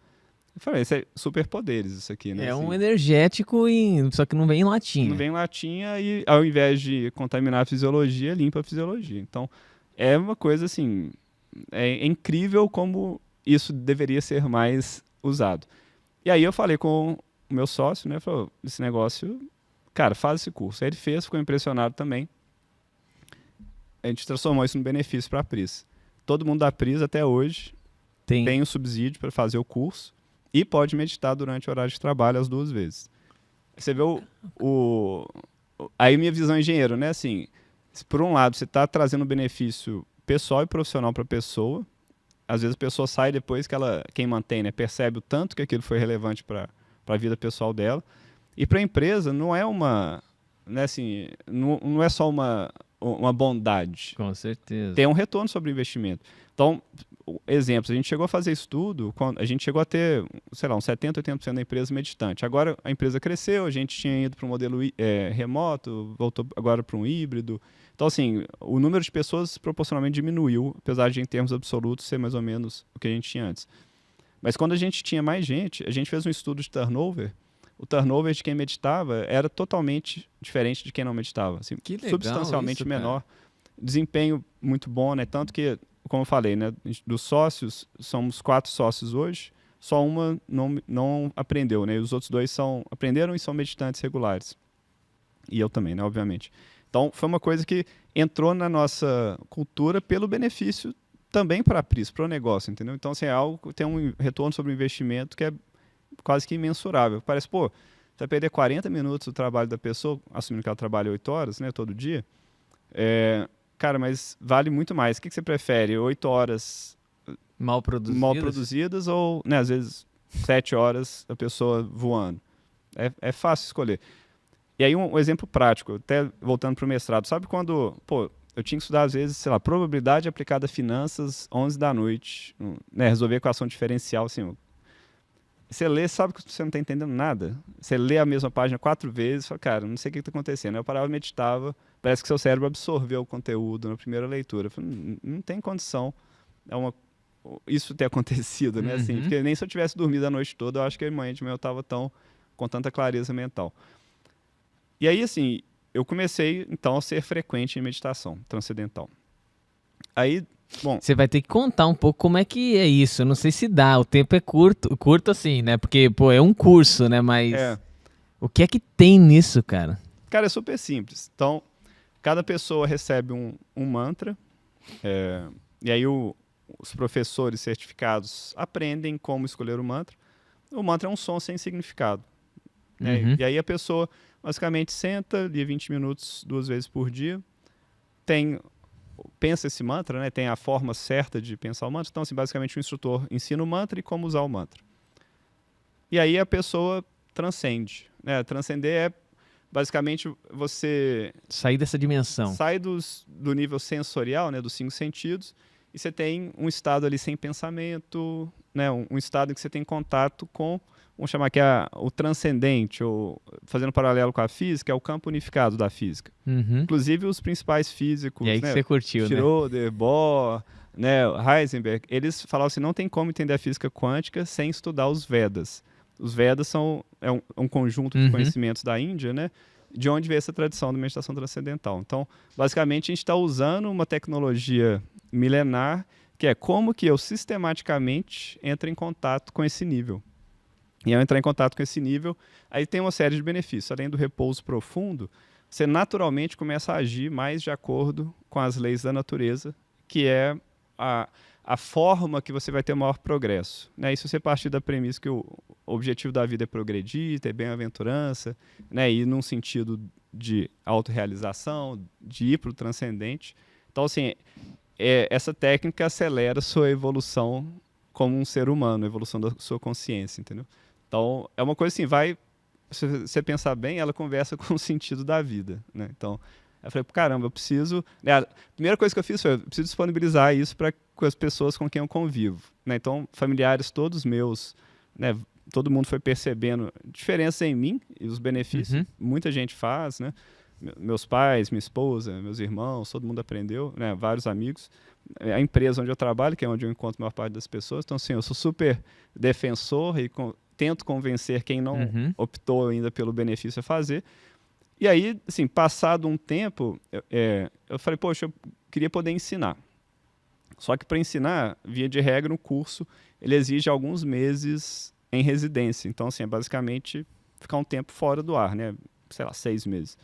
Eu falei, isso é superpoderes, isso aqui, né?
É
assim,
um energético, só que não vem em latinha.
Não vem em latinha e, ao invés de contaminar a fisiologia, limpa a fisiologia. Então, é uma coisa, assim, é incrível como isso deveria ser mais usado. E aí eu falei com o meu sócio, né? Falou, esse negócio, cara, faz esse curso. Aí ele fez, ficou impressionado também. A gente transformou isso num benefício para a Pris. Todo mundo da Pris, até hoje, tem um subsídio para fazer o curso e pode meditar durante o horário de trabalho as 2 vezes. Você vê aí minha visão é engenheiro, né? Assim, por um lado, você está trazendo benefício pessoal e profissional para a pessoa. Às vezes a pessoa sai depois que quem mantém, né, percebe o tanto que aquilo foi relevante para a vida pessoal dela. E para a empresa não é né, assim, não é só uma bondade.
Com certeza.
Tem um retorno sobre o investimento. Então, exemplos, a gente chegou a fazer estudo, a gente chegou a ter, sei lá, uns 70%, 80% da empresa meditante. Agora a empresa cresceu, a gente tinha ido para um modelo remoto, voltou agora para um híbrido. Então, assim, o número de pessoas proporcionalmente diminuiu, apesar de, em termos absolutos, ser mais ou menos o que a gente tinha antes. Mas quando a gente tinha mais gente, a gente fez um estudo de turnover o turnover de quem meditava era totalmente diferente de quem não meditava. Assim,
Que legal
substancialmente
isso, cara.
menor. Desempenho muito bom, né? Tanto que, como eu falei, né? Dos sócios, somos 4 sócios hoje, só uma não aprendeu, né? E os outros 2 aprenderam e são meditantes regulares. E eu também, né? Obviamente. Então, foi uma coisa que entrou na nossa cultura pelo benefício também para a Pris, para o negócio, entendeu? Então, assim, é algo que tem um retorno sobre o investimento que é quase que imensurável. Parece, pô, você vai perder 40 minutos do trabalho da pessoa, assumindo que ela trabalha 8 horas, né, todo dia. Cara, mas vale muito mais. O que você prefere? 8 horas
Mal
produzidas ou, né, às vezes, 7 horas a pessoa voando? É fácil escolher. E aí um exemplo prático, até voltando para o mestrado. Sabe quando, pô, eu tinha que estudar, às vezes, sei lá, probabilidade aplicada a finanças, 11 da noite, né, resolver equação diferencial, assim. Você lê, sabe que você não está entendendo nada. Você lê a mesma página 4 vezes, fala, cara, não sei o que está acontecendo. Aí eu parava e meditava, parece que seu cérebro absorveu o conteúdo na primeira leitura. Eu falei, não tem condição isso ter acontecido, né? Assim, porque nem se eu tivesse dormido a noite toda, eu acho que amanhã de manhã eu estava com tanta clareza mental. E aí, assim, eu comecei, então, a ser frequente em meditação transcendental. Aí, bom...
Você vai ter que contar um pouco como é que é isso. Eu não sei se dá, o tempo é curto assim, né? Porque, pô, é um curso, né? Mas o que é que tem nisso, cara?
Cara, é super simples. Então, cada pessoa recebe um mantra, e aí os professores certificados aprendem como escolher o mantra. O mantra é um som sem significado. Né? E aí a pessoa, basicamente, senta, lia 20 minutos 2 vezes por dia, pensa esse mantra, né? Tem a forma certa de pensar o mantra. Então, assim, basicamente, o instrutor ensina o mantra e como usar o mantra. E aí a pessoa transcende. Né? Transcender é, basicamente, você...
sair dessa dimensão.
Sai do nível sensorial, né? Dos 5 sentidos, e você tem um estado ali sem pensamento, né? Um estado em que você tem contato com, vamos chamar que o transcendente, ou fazendo paralelo com a física, é o campo unificado da física. Inclusive os principais físicos,
e aí
né?
Que você curtiu,
Schrödinger, Bohr, né? Heisenberg, eles falavam assim, não tem como entender a física quântica sem estudar os Vedas. Os Vedas são um conjunto de conhecimentos da Índia, né? De onde veio essa tradição da meditação transcendental. Então, basicamente, a gente está usando uma tecnologia milenar, que é como que eu sistematicamente entro em contato com esse nível. E ao entrar em contato com esse nível, aí tem uma série de benefícios. Além do repouso profundo, você naturalmente começa a agir mais de acordo com as leis da natureza, que é a forma que você vai ter o maior progresso. Né? E se você partir da premissa que o objetivo da vida é progredir, ter bem-aventurança, né? Ir num sentido de autorrealização, de ir para o transcendente. Então, assim, essa técnica acelera a sua evolução como um ser humano, a evolução da sua consciência, entendeu? Então, é uma coisa assim, se você pensar bem, ela conversa com o sentido da vida, né? Então, eu falei, caramba, eu preciso... Né, a primeira coisa que eu fiz foi, eu preciso disponibilizar isso para as pessoas com quem eu convivo. Né? Então, familiares todos meus, né, todo mundo foi percebendo diferença em mim e os benefícios. Muita gente faz, né? Meus pais, minha esposa, meus irmãos, todo mundo aprendeu, né? Vários amigos. A empresa onde eu trabalho, que é onde eu encontro a maior parte das pessoas. Então, assim, eu sou super defensor e tento convencer quem não optou ainda pelo benefício a fazer. E aí, assim, passado um tempo, eu falei, poxa, eu queria poder ensinar. Só que para ensinar, via de regra, um curso, ele exige alguns meses em residência. Então, assim, é basicamente ficar um tempo fora do ar, né? Sei lá, 6 meses.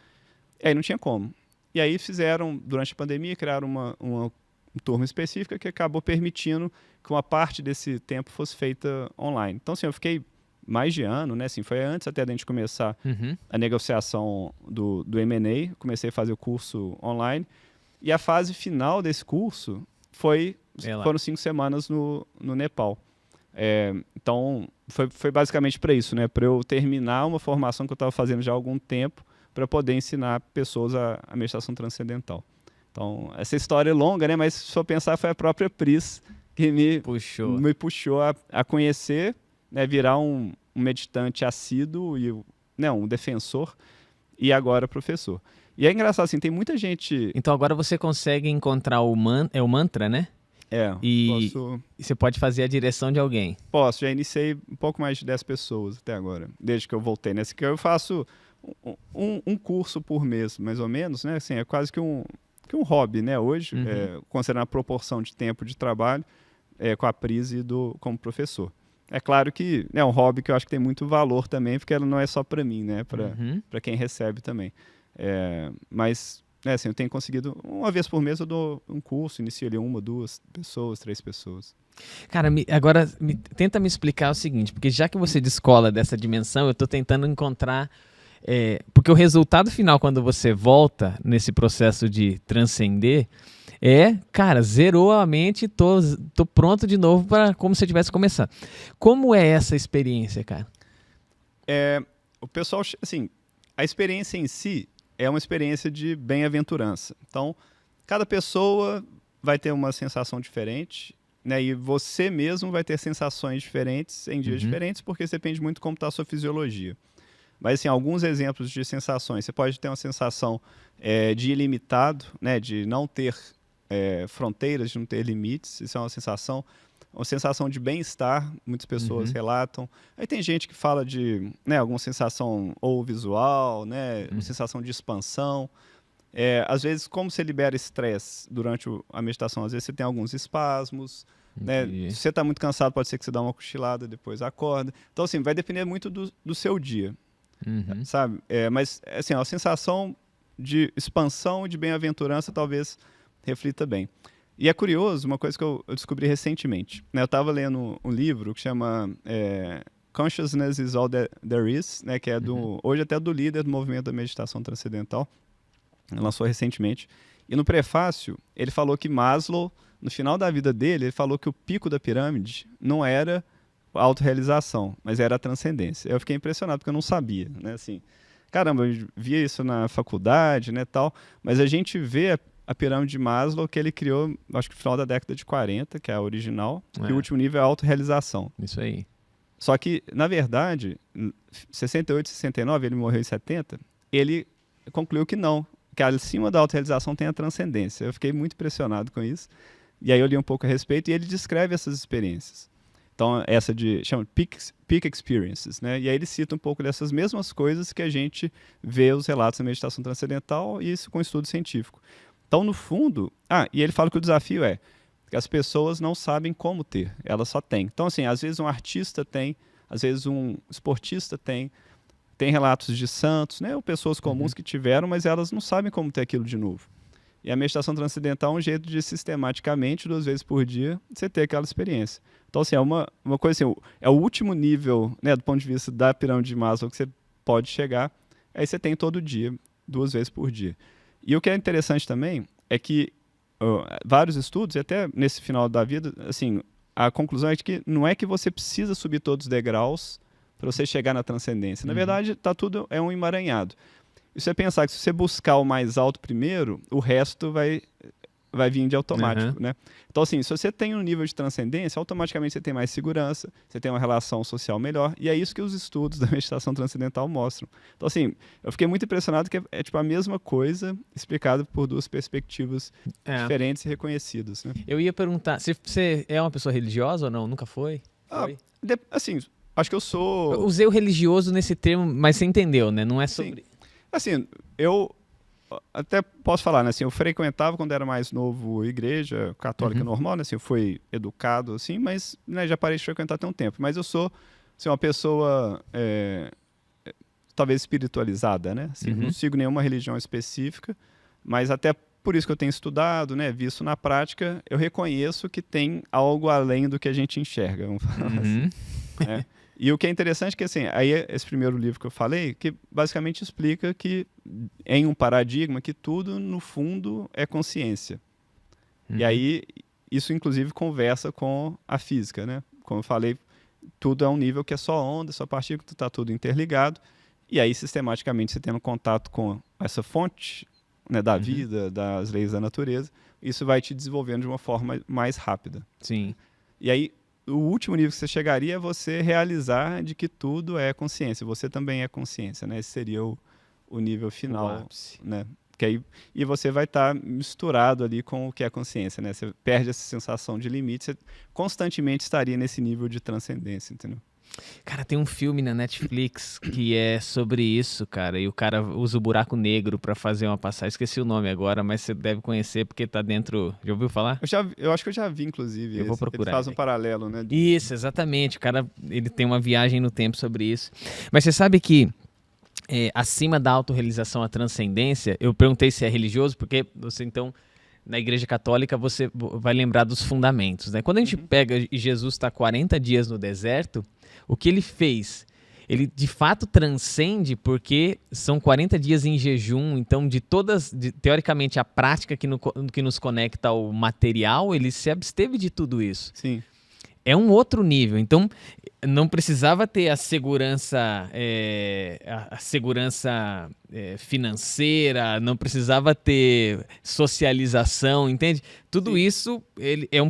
E aí não tinha como. E aí fizeram, durante a pandemia, criaram uma turma específica que acabou permitindo que uma parte desse tempo fosse feita online. Então, assim, eu fiquei mais de ano, né? Assim, foi antes até da gente começar a negociação do M&A, comecei a fazer o curso online, e a fase final desse curso foram 5 semanas no Nepal. Então, foi basicamente para isso, né? Para eu terminar uma formação que eu estava fazendo já há algum tempo, para poder ensinar pessoas a meditação transcendental. Então, essa história é longa, né? Mas se for pensar, foi a própria Pris que me puxou a conhecer, né, virar um meditante assíduo e, né, um defensor e agora professor. E é engraçado, assim, tem muita gente...
Então agora você consegue encontrar o mantra, né? E
posso...
você pode fazer a direção de alguém.
Posso, já iniciei um pouco mais de 10 pessoas até agora, desde que eu voltei. Nesse que eu faço um curso por mês, mais ou menos, né? Assim, é quase que um hobby, né? Hoje, considerando a proporção de tempo de trabalho com a Prise como professor. É claro que é um hobby que eu acho que tem muito valor também, porque ela não é só para mim, né? Para quem recebe também. Mas, assim, eu tenho conseguido, uma vez por mês eu dou um curso, inicio ali 1, 2 pessoas, 3 pessoas.
Cara, agora tenta me explicar o seguinte, porque já que você descola dessa dimensão, eu estou tentando encontrar... porque o resultado final, quando você volta nesse processo de transcender, cara, zerou a mente, tô pronto de novo para como se eu tivesse começado. Como é essa experiência, cara?
O pessoal, assim, a experiência em si é uma experiência de bem-aventurança. Então, cada pessoa vai ter uma sensação diferente, né? E você mesmo vai ter sensações diferentes em dias diferentes, porque isso depende muito de como está a sua fisiologia. Mas, assim, alguns exemplos de sensações. Você pode ter uma sensação de ilimitado, né? De não ter fronteiras, de não ter limites. Isso é uma sensação de bem-estar, muitas pessoas relatam. Aí tem gente que fala de, né, alguma sensação ou visual, né? Uma sensação de expansão. Às vezes, como você libera estresse durante a meditação, às vezes você tem alguns espasmos. Né? Se você está muito cansado, pode ser que você dê uma cochilada, depois acorda. Então, assim, vai depender muito do seu dia. Sabe? Mas, assim, a sensação de expansão e de bem-aventurança talvez reflita bem. E é curioso, uma coisa que eu descobri recentemente. Né? Eu estava lendo um livro que chama Consciousness is All There Is, né? Que é hoje até do líder do movimento da meditação transcendental. Ele lançou recentemente. E no prefácio, ele falou que Maslow, no final da vida dele, ele falou que o pico da pirâmide não era a autorrealização, mas era a transcendência. Eu fiquei impressionado, porque eu não sabia, né? Assim, caramba, eu via isso na faculdade, né, tal, mas a gente vê a pirâmide de Maslow que ele criou, acho que no final da década de 40, que é a original, e o último nível é a autorrealização.
Isso aí.
Só que, na verdade, em 68, 69, ele morreu em 70, ele concluiu que não, que acima da autorrealização tem a transcendência. Eu fiquei muito impressionado com isso. E aí eu li um pouco a respeito e ele descreve essas experiências. Então, chama Peak Experiences, né? E aí ele cita um pouco dessas mesmas coisas que a gente vê os relatos da meditação transcendental, e isso com estudo científico. Então, no fundo... e ele fala que o desafio é que as pessoas não sabem como ter, elas só têm. Então, assim, às vezes um artista tem, às vezes um esportista tem relatos de santos, né? Ou pessoas comuns que tiveram, mas elas não sabem como ter aquilo de novo. E a meditação transcendental é um jeito de sistematicamente, 2 vezes por dia, você ter aquela experiência. Então, assim, é uma coisa assim, é o último nível, né, do ponto de vista da pirâmide de Maslow que você pode chegar, aí você tem todo dia, 2 vezes por dia. E o que é interessante também é que vários estudos, e até nesse final da vida, assim, a conclusão é de que não é que você precisa subir todos os degraus para você chegar na transcendência. Na verdade, tudo um emaranhado. E você pensar que se você buscar o mais alto primeiro, o resto vai vir de automático, né? Então, assim, se você tem um nível de transcendência, automaticamente você tem mais segurança, você tem uma relação social melhor, e é isso que os estudos da meditação transcendental mostram. Então, assim, eu fiquei muito impressionado que é tipo a mesma coisa explicada por 2 perspectivas diferentes e reconhecidas, né?
Eu ia perguntar, você é uma pessoa religiosa ou não? Nunca foi?
Assim, acho que eu sou...
Eu usei o religioso nesse termo, mas você entendeu, né? Não é sobre...
Sim. Assim, eu até posso falar, né? Assim, eu frequentava quando era mais novo igreja católica normal, né? Assim, eu fui educado, assim, mas, né, já parei de frequentar tem um tempo. Mas eu sou, assim, uma pessoa talvez espiritualizada, né? Assim, não sigo nenhuma religião específica, mas até por isso que eu tenho estudado, né? Visto na prática, eu reconheço que tem algo além do que a gente enxerga, vamos falar assim. E o que é interessante é que, assim, aí esse primeiro livro que eu falei, que basicamente explica que, em um paradigma, que tudo, no fundo, é consciência. E aí, isso, inclusive, conversa com a física, né? Como eu falei, tudo é um nível que é só onda, só partícula, está tudo interligado. E aí, sistematicamente, você tendo contato com essa fonte, né, da vida, das leis da natureza, isso vai te desenvolvendo de uma forma mais rápida.
Sim.
E aí, o último nível que você chegaria é você realizar de que tudo é consciência. Você também é consciência, né? Esse seria o nível final, né? Porque aí, e você vai estar misturado ali com o que é a consciência, né? Você perde essa sensação de limite, você constantemente estaria nesse nível de transcendência, entendeu?
Cara, tem um filme na Netflix que é sobre isso, cara. E o cara usa o buraco negro pra fazer uma passagem. Esqueci o nome agora, mas você deve conhecer porque tá dentro. Já ouviu falar?
Eu acho que eu já vi, inclusive,
Eu vou
esse.
procurar.
Ele faz um paralelo, né?
Isso, exatamente. O cara, ele tem uma viagem no tempo sobre isso. Mas você sabe que acima da autorrealização, a transcendência, eu perguntei se é religioso, porque você então, na Igreja Católica, você vai lembrar dos fundamentos, né? Quando a gente pega e Jesus está 40 dias no deserto, o que ele fez? Ele de fato transcende porque são 40 dias em jejum, então teoricamente a prática que nos conecta ao material, ele se absteve de tudo isso.
Sim.
É um outro nível, então não precisava ter a segurança, financeira, não precisava ter socialização, entende? Tudo
Sim.
isso ele é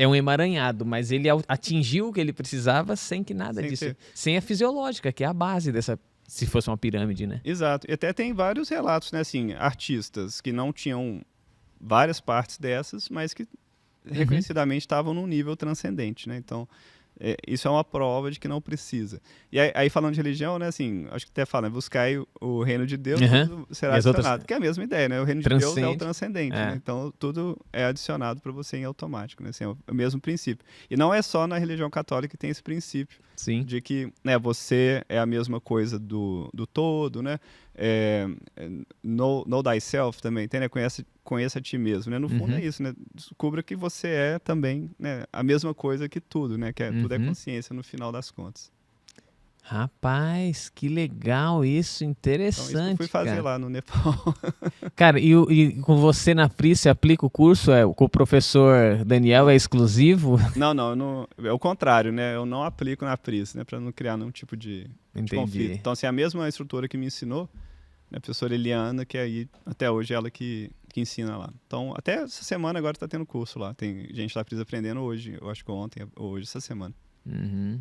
um emaranhado, mas ele atingiu o que ele precisava sem que nada
Sem
disso,
ter.
sem a fisiológica, que é a base dessa, se fosse uma pirâmide, né?
Exato. E até tem vários relatos, né? Assim, artistas que não tinham várias partes dessas, mas que reconhecidamente estavam num nível transcendente, né? Então, isso é uma prova de que não precisa. E aí falando de religião, né? Assim, acho que até fala, buscai o reino de Deus, tudo será adicionado. Que é a mesma ideia, né? O reino de Deus é o transcendente, né? Então, tudo é adicionado para você em automático, né? Assim, é o mesmo princípio. E não é só na religião católica que tem esse princípio.
Sim.
De que, né, você é a mesma coisa do todo, né? Know thyself também, tem, né? Conheça a ti mesmo, né? No fundo é isso, né? Descubra que você é também, né, a mesma coisa que tudo, né? Que tudo é consciência no final das contas.
Rapaz, que legal isso, interessante. Então, isso que eu
fui fazer lá no Nepal.
Cara, e com você na Pris, você aplica o curso? Com o professor Daniel é exclusivo?
Não, é o contrário, né? Eu não aplico na Pris, né? Para não criar nenhum tipo de conflito. Então, assim, a mesma instrutora que me ensinou, né, a professora Eliana, que aí, até hoje, ela que ensina lá. Então, até essa semana agora está tendo curso lá. Tem gente da Pris aprendendo hoje, eu acho que ontem, ou hoje, essa semana.
Uhum.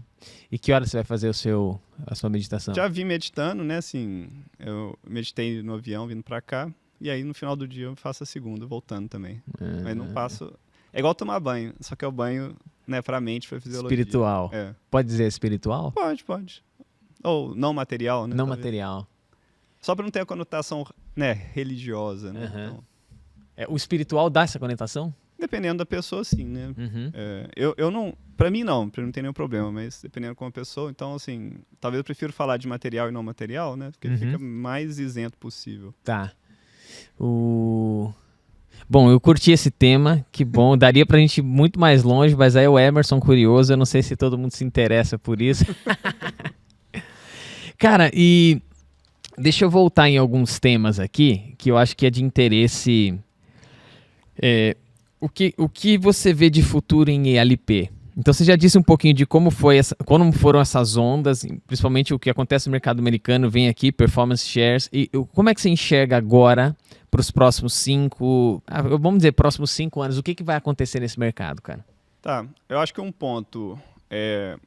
E que hora você vai fazer a sua meditação?
Já vim meditando, né? Assim, eu meditei no avião vindo para cá. E aí, no final do dia, eu faço a segunda, voltando também. Mas não passo... É igual tomar banho, só que é o banho, né, pra mente, pra fisiologia.
Espiritual. Pode dizer espiritual?
Pode. Ou não material, né?
Não
talvez.
Material.
Só pra não ter a conotação, né, religiosa, né? Então,
o espiritual dá essa conotação?
Dependendo da pessoa, sim, né? Eu não... Pra mim, não tem nenhum problema, mas dependendo como a pessoa, então, assim, talvez eu prefiro falar de material e não material, né? Porque fica mais isento possível.
Tá. Bom, eu curti esse tema, que bom. Daria pra gente ir muito mais longe, mas aí o Emerson curioso, eu não sei se todo mundo se interessa por isso. Cara, e deixa eu voltar em alguns temas aqui, que eu acho que é de interesse. O que você vê de futuro em ELP? Então você já disse um pouquinho de como foram essas ondas, principalmente o que acontece no mercado americano, vem aqui, performance shares, e como é que você enxerga agora para os próximos vamos dizer, próximos 5 anos, o que vai acontecer nesse mercado, cara?
Tá, eu acho que um ponto é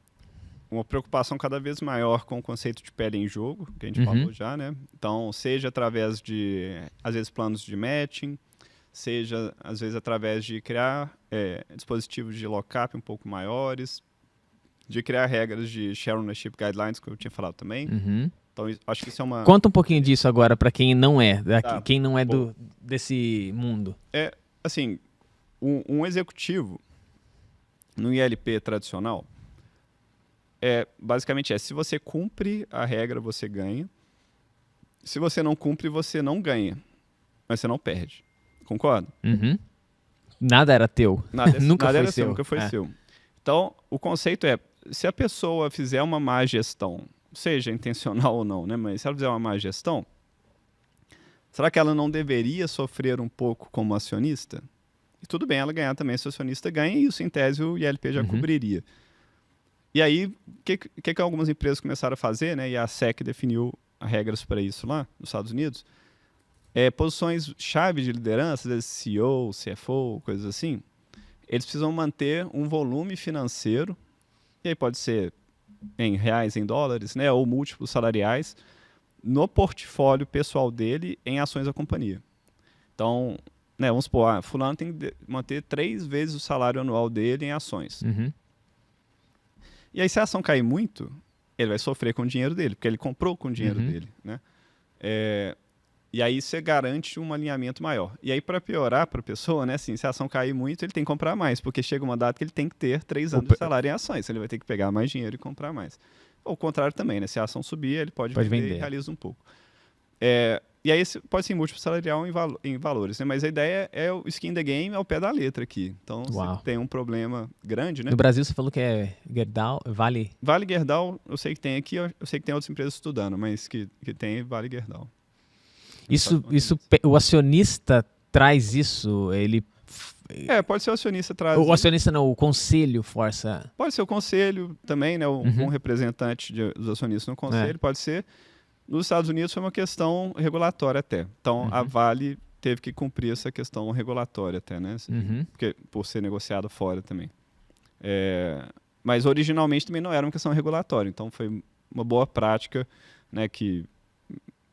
uma preocupação cada vez maior com o conceito de pele em jogo, que a gente falou já, né? Então, seja através de, às vezes, planos de matching, seja, às vezes, através de criar dispositivos de lockup um pouco maiores, de criar regras de share ownership guidelines, que eu tinha falado também. Então, acho que isso é uma...
Conta um pouquinho disso agora para quem não é, quem não é desse mundo.
Assim, um executivo no ILP tradicional, basicamente se você cumpre a regra, você ganha. Se você não cumpre, você não ganha, mas você não perde. Concorda?
Nada era teu.
Nunca foi seu. Então, o conceito se a pessoa fizer uma má gestão, seja intencional ou não, né? Mas se ela fizer uma má gestão, será que ela não deveria sofrer um pouco como acionista? E tudo bem ela ganhar também, se o acionista ganha, e isso em tese o ILP já cobriria. E aí, o que algumas empresas começaram a fazer, né? E a SEC definiu as regras para isso lá nos Estados Unidos. Posições-chave de liderança, às vezes CEO, CFO, coisas assim, eles precisam manter um volume financeiro, e aí pode ser em reais, em dólares, né, ou múltiplos salariais, no portfólio pessoal dele em ações da companhia. Então, né, vamos supor, fulano tem que manter 3 vezes o salário anual dele em ações.
Uhum.
E aí, se a ação cair muito, ele vai sofrer com o dinheiro dele, porque ele comprou com o dinheiro dele, né? E aí você garante um alinhamento maior. E aí, para piorar para a pessoa, né, assim, se a ação cair muito, ele tem que comprar mais, porque chega uma data que ele tem que ter 3 anos de salário em ações, ele vai ter que pegar mais dinheiro e comprar mais. Ou o contrário também, né? Se a ação subir, ele pode vender e realiza um pouco. E aí pode ser múltiplo salarial em valores, né? Mas a ideia é o skin the game ao pé da letra aqui. Então, se tem um problema grande, né?
No Brasil, você falou que é Gerdau, Vale?
Vale Gerdau, eu sei que tem aqui, eu sei que tem outras empresas estudando, mas que tem Vale Gerdau.
Isso, o acionista traz isso, ele...
pode ser o acionista trazer.
O acionista não, o conselho força...
Pode ser o conselho também, né? Um representante dos acionistas no conselho, pode ser. Nos Estados Unidos foi uma questão regulatória até. Então, a Vale teve que cumprir essa questão regulatória até, né? Porque, por ser negociado fora também. Mas, originalmente, também não era uma questão regulatória. Então, foi uma boa prática, né, que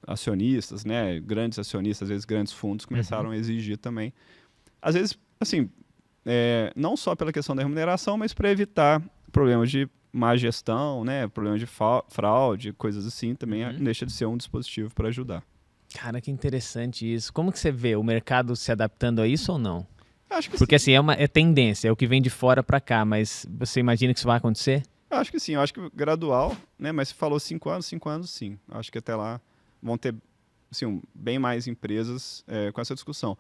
acionistas, né, grandes acionistas, às vezes grandes fundos, começaram a exigir também. Às vezes, assim, não só pela questão da remuneração, mas para evitar problemas de má gestão, né, problemas de fraude, coisas assim, também deixa de ser um dispositivo para ajudar.
Cara, que interessante isso. Como que você vê o mercado se adaptando a isso ou não?
Acho que
Porque
sim.
assim, é tendência, é o que vem de fora para cá, mas você imagina que isso vai acontecer?
Eu acho que sim, eu acho que gradual, né, mas você falou 5 anos sim. Acho que até lá vão ter, assim, bem mais empresas com essa discussão.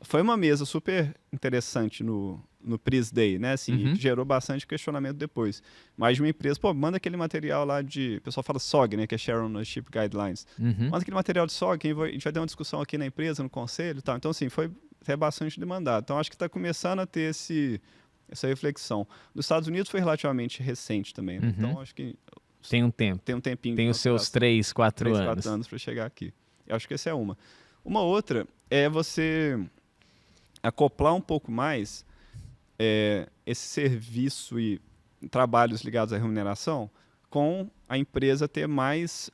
Foi uma mesa super interessante no Pris Day, né? Assim, que gerou bastante questionamento depois. Mais de uma empresa, manda aquele material lá de... O pessoal fala SOG, né? Que é Share Ownership Guidelines. Manda aquele material de SOG, a gente vai ter uma discussão aqui na empresa, no conselho e tal. Então, assim, foi até bastante demandado. Então, acho que está começando a ter essa reflexão. Nos Estados Unidos foi relativamente recente também, né? Então, acho que...
Tem um tempo.
Tem um tempinho.
Tem os seus 3, 4
anos para chegar aqui. Eu acho que essa é uma. Uma outra é você acoplar um pouco mais esse serviço e trabalhos ligados à remuneração com a empresa ter mais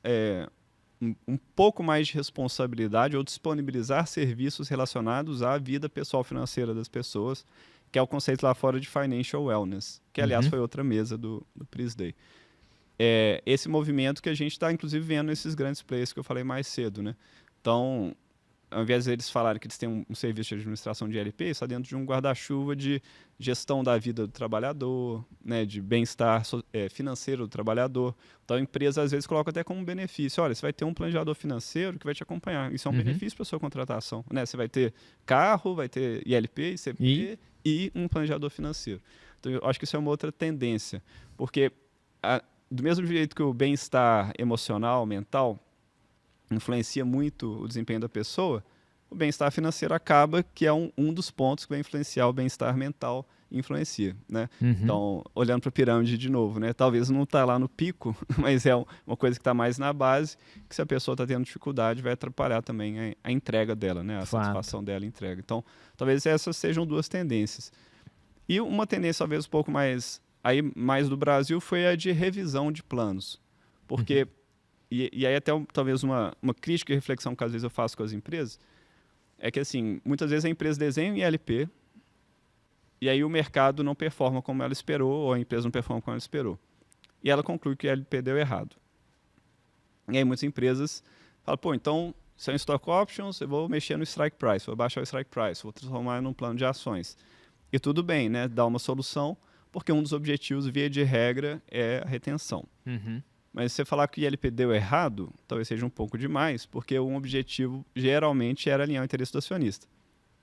um pouco mais de responsabilidade ou disponibilizar serviços relacionados à vida pessoal financeira das pessoas, que é o conceito lá fora de Financial Wellness, que aliás foi outra mesa do Pris Day. Esse movimento que a gente está inclusive vendo nesses grandes players que eu falei mais cedo, né? Então, ao invés de eles falarem que eles têm um serviço de administração de LP, está dentro de um guarda-chuva de gestão da vida do trabalhador, né, de bem-estar financeiro do trabalhador. Então, a empresa, às vezes, coloca até como benefício. Olha, você vai ter um planejador financeiro que vai te acompanhar. Isso é um benefício para a sua contratação, né? Você vai ter carro, vai ter ILP, ICP e um planejador financeiro. Então, eu acho que isso é uma outra tendência. Porque, do mesmo jeito que o bem-estar emocional, mental, influencia muito o desempenho da pessoa, o bem-estar financeiro acaba que é um dos pontos que vai influenciar o bem-estar mental e influencia, né? Então, olhando para a pirâmide de novo, né? Talvez não está lá no pico, mas é uma coisa que está mais na base, que se a pessoa está tendo dificuldade, vai atrapalhar também a entrega dela, né? A satisfação dela em entrega. Então, talvez essas sejam 2 tendências. E uma tendência, talvez, um pouco mais do Brasil, foi a de revisão de planos. Porque... E aí até talvez uma crítica e reflexão que às vezes eu faço com as empresas é que, assim, muitas vezes a empresa desenha um ILP e aí o mercado não performa como ela esperou ou a empresa não performa como ela esperou. E ela conclui que o ILP deu errado. E aí muitas empresas falam, então, se é um stock options, eu vou mexer no strike price, vou baixar o strike price, vou transformar num plano de ações. E tudo bem, né? Dá uma solução, porque um dos objetivos, via de regra, é a retenção. Mas se você falar que o ILP deu errado, talvez seja um pouco demais, porque um objetivo geralmente era alinhar o interesse do acionista.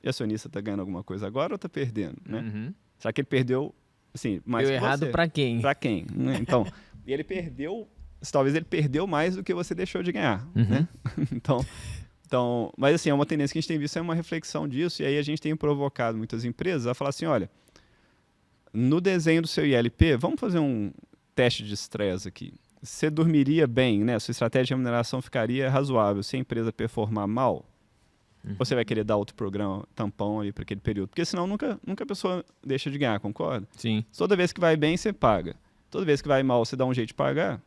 E o acionista está ganhando alguma coisa agora ou está perdendo? Né? Será que ele perdeu, assim, mais
que você? Deu errado para quem?
Para quem? Né? Então, e ele perdeu, talvez ele perdeu mais do que você deixou de ganhar. Né? Então, mas assim, é uma tendência que a gente tem visto, é uma reflexão disso, e aí a gente tem provocado muitas empresas a falar assim, olha, no desenho do seu ILP, vamos fazer um teste de estresse aqui. Você dormiria bem, né? Sua estratégia de remuneração ficaria razoável se a empresa performar mal? Ou você vai querer dar outro programa, tampão ali para aquele período? Porque senão nunca a pessoa deixa de ganhar, concorda?
Sim.
Toda vez que vai bem, você paga. Toda vez que vai mal, você dá um jeito de pagar.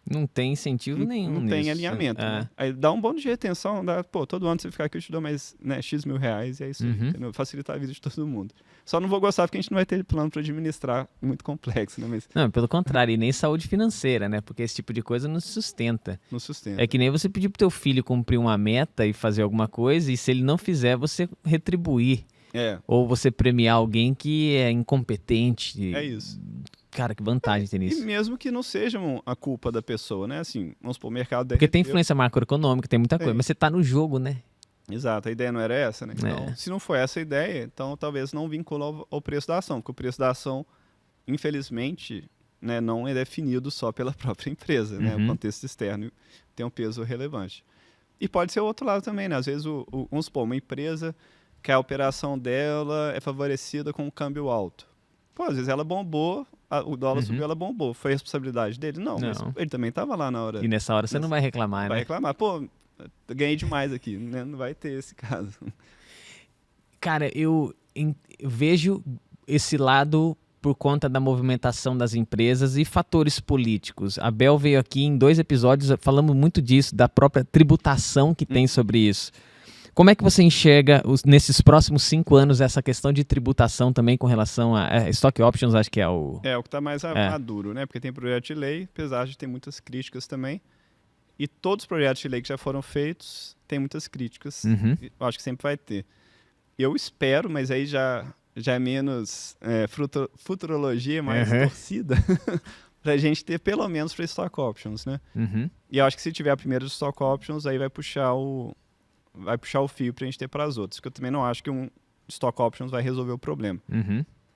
Não tem incentivo nenhum
Não tem
nisso.
alinhamento, né? Aí dá um bônus de retenção, todo ano você ficar aqui eu te dou mais, né, X mil reais, e é isso aí, entendeu? Facilitar a vida de todo mundo. Só não vou gostar porque a gente não vai ter plano para administrar muito complexo, né? Mas
Não, pelo contrário, e nem saúde financeira, né? Porque esse tipo de coisa não se sustenta.
não sustenta.
É que nem você pedir pro teu filho cumprir uma meta e fazer alguma coisa, e se ele não fizer, você retribuir. Ou você premiar alguém que é incompetente.
É isso.
Cara, que vantagem tem
E
nisso.
mesmo que não seja a culpa da pessoa, né? Assim, vamos supor, o mercado
Porque tem
derreteu.
influência macroeconômica, tem muita coisa,
Tem.
mas você tá no jogo, né?
Exato, a ideia não era essa, né? Então, se não for essa a ideia, então talvez não vincula ao preço da ação, porque o preço da ação, infelizmente, né, não é definido só pela própria empresa, né? O contexto externo tem um peso relevante. E pode ser o outro lado também, né? Às vezes, vamos supor, uma empresa que a operação dela é favorecida com um câmbio alto. Pô, às vezes ela bombou, o dólar subiu, ela bombou. Foi responsabilidade dele? Não, mas ele também estava lá na hora.
E nessa hora você não vai reclamar,
Vai
né?
reclamar. Pô, ganhei demais aqui, né? Não vai ter esse caso.
Cara, eu vejo esse lado por conta da movimentação das empresas e fatores políticos. A Bel veio aqui em 2 episódios falando muito disso, da própria tributação que tem sobre isso. Como é que você enxerga nesses próximos 5 anos essa questão de tributação também com relação a stock options, acho que é o...
É, o que está mais maduro, né? Porque tem projeto de lei, apesar de ter muitas críticas também. E todos os projetos de lei que já foram feitos têm muitas críticas. Eu acho que sempre vai ter. Eu espero, mas aí já é menos futurologia, mais torcida, para a gente ter pelo menos para stock options, né? E eu acho que se tiver a primeira de stock options, aí vai puxar o fio para a gente ter para as outras, porque eu também não acho que um stock options vai resolver o problema.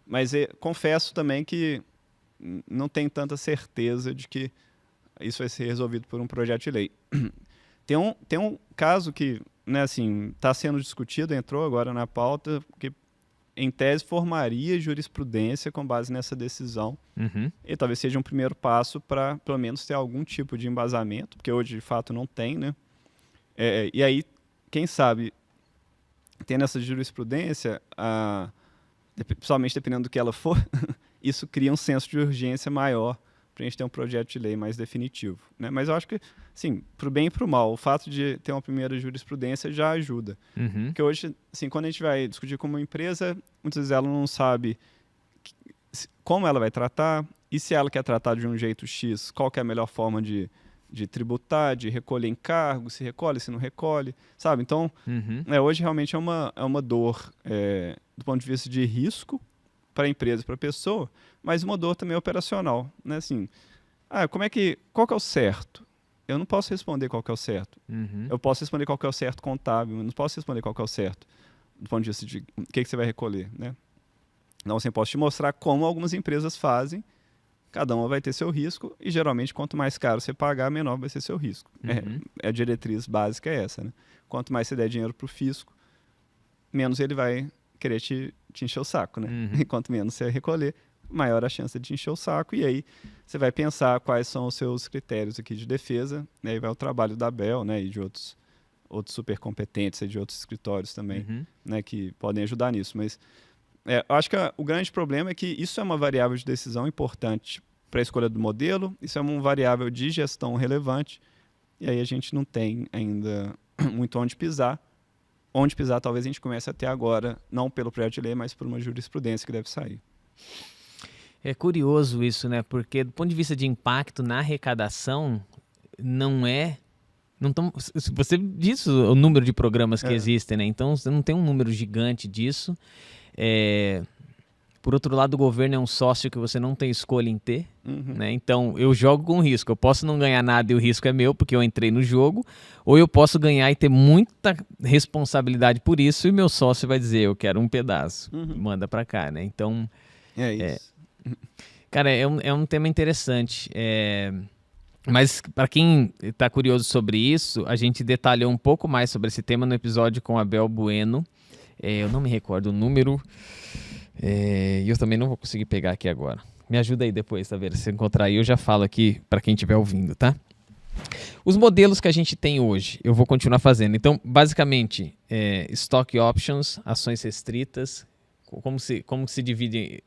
Mas confesso também que não tenho tanta certeza de que isso vai ser resolvido por um projeto de lei. Tem um caso que, né, assim, está sendo discutido, entrou agora na pauta, que em tese formaria jurisprudência com base nessa decisão. E talvez seja um primeiro passo para, pelo menos, ter algum tipo de embasamento, porque hoje, de fato, não tem, né? E aí, quem sabe, tendo essa jurisprudência, principalmente dependendo do que ela for, isso cria um senso de urgência maior para a gente ter um projeto de lei mais definitivo, né? Mas eu acho que, sim, para o bem e para o mal, o fato de ter uma primeira jurisprudência já ajuda. Porque hoje, assim, quando a gente vai discutir com uma empresa, muitas vezes ela não sabe como ela vai tratar, e se ela quer tratar de um jeito X, qual que é a melhor forma de tributar, de recolher encargo, se recolhe, se não recolhe, sabe? Então, hoje realmente é uma dor do ponto de vista de risco para a empresa, para a pessoa, mas uma dor também operacional, né? Assim, qual que é o certo? Eu não posso responder qual que é o certo. Eu posso responder qual que é o certo contábil, mas não posso responder qual que é o certo do ponto de vista de o que você vai recolher, né? Então, assim, posso te mostrar como algumas empresas fazem. Cada uma vai ter seu risco e, geralmente, quanto mais caro você pagar, menor vai ser seu risco. A diretriz básica é essa, né? Quanto mais você der dinheiro para o fisco, menos ele vai querer te encher o saco, né? E quanto menos você recolher, maior a chance de te encher o saco. E aí você vai pensar quais são os seus critérios aqui de defesa, né? E vai o trabalho da Bel, né? E de outros super competentes e de outros escritórios também, né? Que podem ajudar nisso. Mas eu acho que o grande problema é que isso é uma variável de decisão importante para a escolha do modelo, isso é uma variável de gestão relevante, e aí a gente não tem ainda muito onde pisar. Onde pisar talvez a gente comece a ter agora, não pelo projeto de lei, mas por uma jurisprudência que deve sair.
É curioso isso, né? Porque do ponto de vista de impacto na arrecadação, não é... Você disse o número de programas que existem, né? Então você não tem um número gigante disso. Por outro lado, o governo é um sócio que você não tem escolha em ter, né? Então, eu jogo com risco. Eu posso não ganhar nada e o risco é meu, porque eu entrei no jogo, ou eu posso ganhar e ter muita responsabilidade por isso, e meu sócio vai dizer, eu quero um pedaço, manda pra cá, né? Então,
é isso.
Cara, é um tema interessante. Mas, para quem está curioso sobre isso, a gente detalhou um pouco mais sobre esse tema no episódio com a Bel Bueno. Eu não me recordo o número... E eu também não vou conseguir pegar aqui agora. Me ajuda aí depois, tá vendo? Se eu encontrar aí, eu já falo aqui para quem estiver ouvindo, tá? Os modelos que a gente tem hoje, eu vou continuar fazendo. Então, basicamente, stock options, ações restritas, como se divide?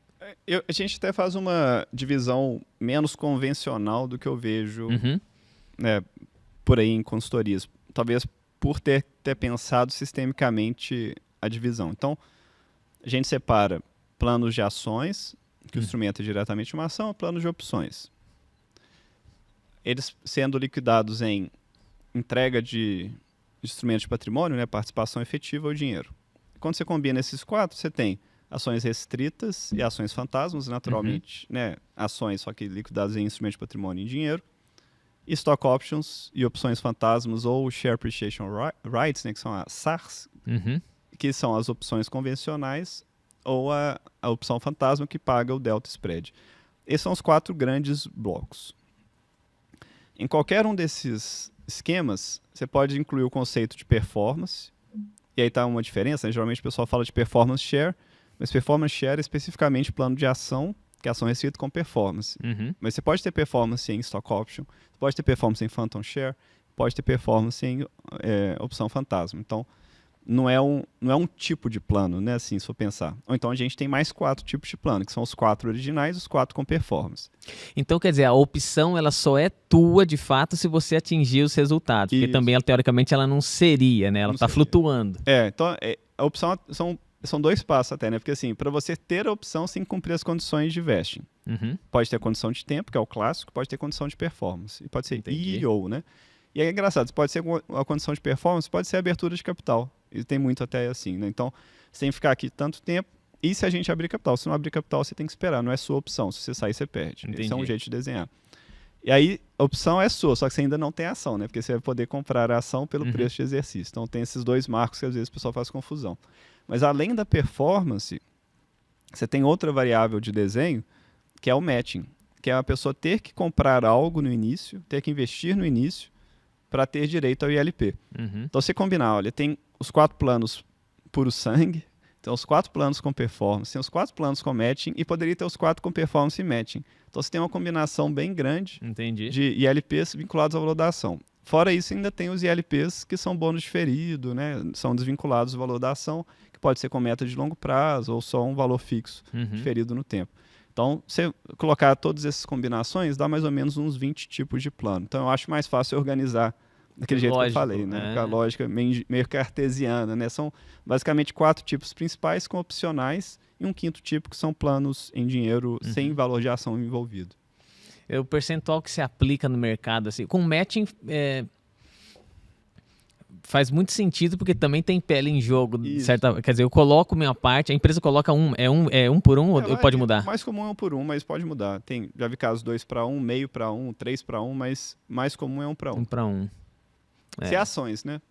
A gente até faz uma divisão menos convencional do que eu vejo né, por aí em consultorias, talvez por ter pensado sistemicamente a divisão. Então, a gente separa planos de ações, que o instrumento é diretamente uma ação, planos de opções. Eles sendo liquidados em entrega de instrumentos de patrimônio, né, participação efetiva ou dinheiro. Quando você combina esses 4, você tem ações restritas e ações fantasmas, naturalmente, né, ações só que liquidadas em instrumentos de patrimônio e em dinheiro, e stock options e opções fantasmas ou share appreciation rights, né, que são as SARs, que são as opções convencionais ou a opção fantasma que paga o delta spread. Esses são os 4 grandes blocos. Em qualquer um desses esquemas, você pode incluir o conceito de performance, e aí está uma diferença, né? Geralmente o pessoal fala de performance share, mas performance share é especificamente plano de ação, que é ação restrita com performance. Mas você pode ter performance em stock option, pode ter performance em phantom share, pode ter performance em opção fantasma. Então, não é um tipo de plano, né, assim, se for pensar. Ou então a gente tem mais 4 tipos de plano, que são os 4 originais e os 4 com performance.
Então, quer dizer, a opção ela só é tua, de fato, se você atingir os resultados. Porque também, teoricamente, ela não seria, né? Ela está flutuando.
Então, a opção são 2 passos até, né? Porque, assim, para você ter a opção, você tem que cumprir as condições de vesting. Pode ter a condição de tempo, que é o clássico, pode ter condição de performance. E pode ser e ou, né? E é engraçado, pode ser a condição de performance, pode ser a abertura de capital. E tem muito até assim, né? Então, você tem que ficar aqui tanto tempo. E se a gente abrir capital? Se não abrir capital, você tem que esperar. Não é sua opção. Se você sair, você perde.
Entendi.
Esse é um jeito de desenhar. E aí, a opção é sua, só que você ainda não tem ação, né? Porque você vai poder comprar a ação pelo preço de exercício. Então, tem esses 2 marcos que às vezes o pessoal faz confusão. Mas além da performance, você tem outra variável de desenho, que é o matching. Que é a pessoa ter que comprar algo no início, ter que investir no início, para ter direito ao ILP. Então, você combinar, olha, tem os 4 planos puro sangue, tem os 4 planos com performance, tem os 4 planos com matching e poderia ter os 4 com performance e matching. Então, você tem uma combinação bem grande de ILPs vinculados ao valor da ação. Fora isso, ainda tem os ILPs que são bônus diferido, né? São desvinculados do valor da ação, que pode ser com meta de longo prazo ou só um valor fixo diferido no tempo. Então, você colocar todas essas combinações, dá mais ou menos uns 20 tipos de plano. Então, eu acho mais fácil organizar daquele jeito que eu falei, né? Com a lógica meio cartesiana, né? São basicamente 4 tipos principais com opcionais e um 5º tipo que são planos em dinheiro sem valor de ação envolvido.
O percentual que se aplica no mercado, assim, com matching faz muito sentido porque também tem pele em jogo, certa, quer dizer, eu coloco minha parte, a empresa coloca um por um ou pode mudar?
Mais comum é 1 por 1, mas pode mudar. Já vi casos 2 para 1, meio para 1, 3 para 1, mas mais comum é 1 para 1.
1 para 1.
Se é ações, né?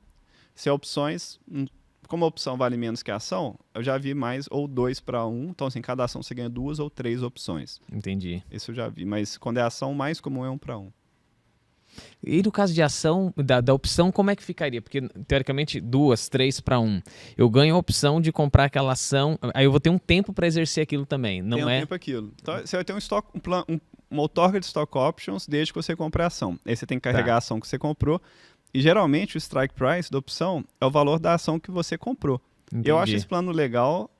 Se é opções, como a opção vale menos que a ação, eu já vi mais ou 2 para 1. Então, assim, cada ação você ganha 2 ou 3 opções.
Entendi.
Isso eu já vi. Mas quando é ação, mais comum é 1 para 1.
E no caso de ação, da opção, como é que ficaria? Porque, teoricamente, 2, 3 para 1. Eu ganho a opção de comprar aquela ação, aí eu vou ter um tempo para exercer aquilo também, não
tem um tempo aquilo. Então, você vai ter uma outorga de stock options desde que você compre a ação. Aí você tem que carregar a ação que você comprou. E, geralmente, o strike price da opção é o valor da ação que você comprou. Entendi. Eu acho esse plano legal,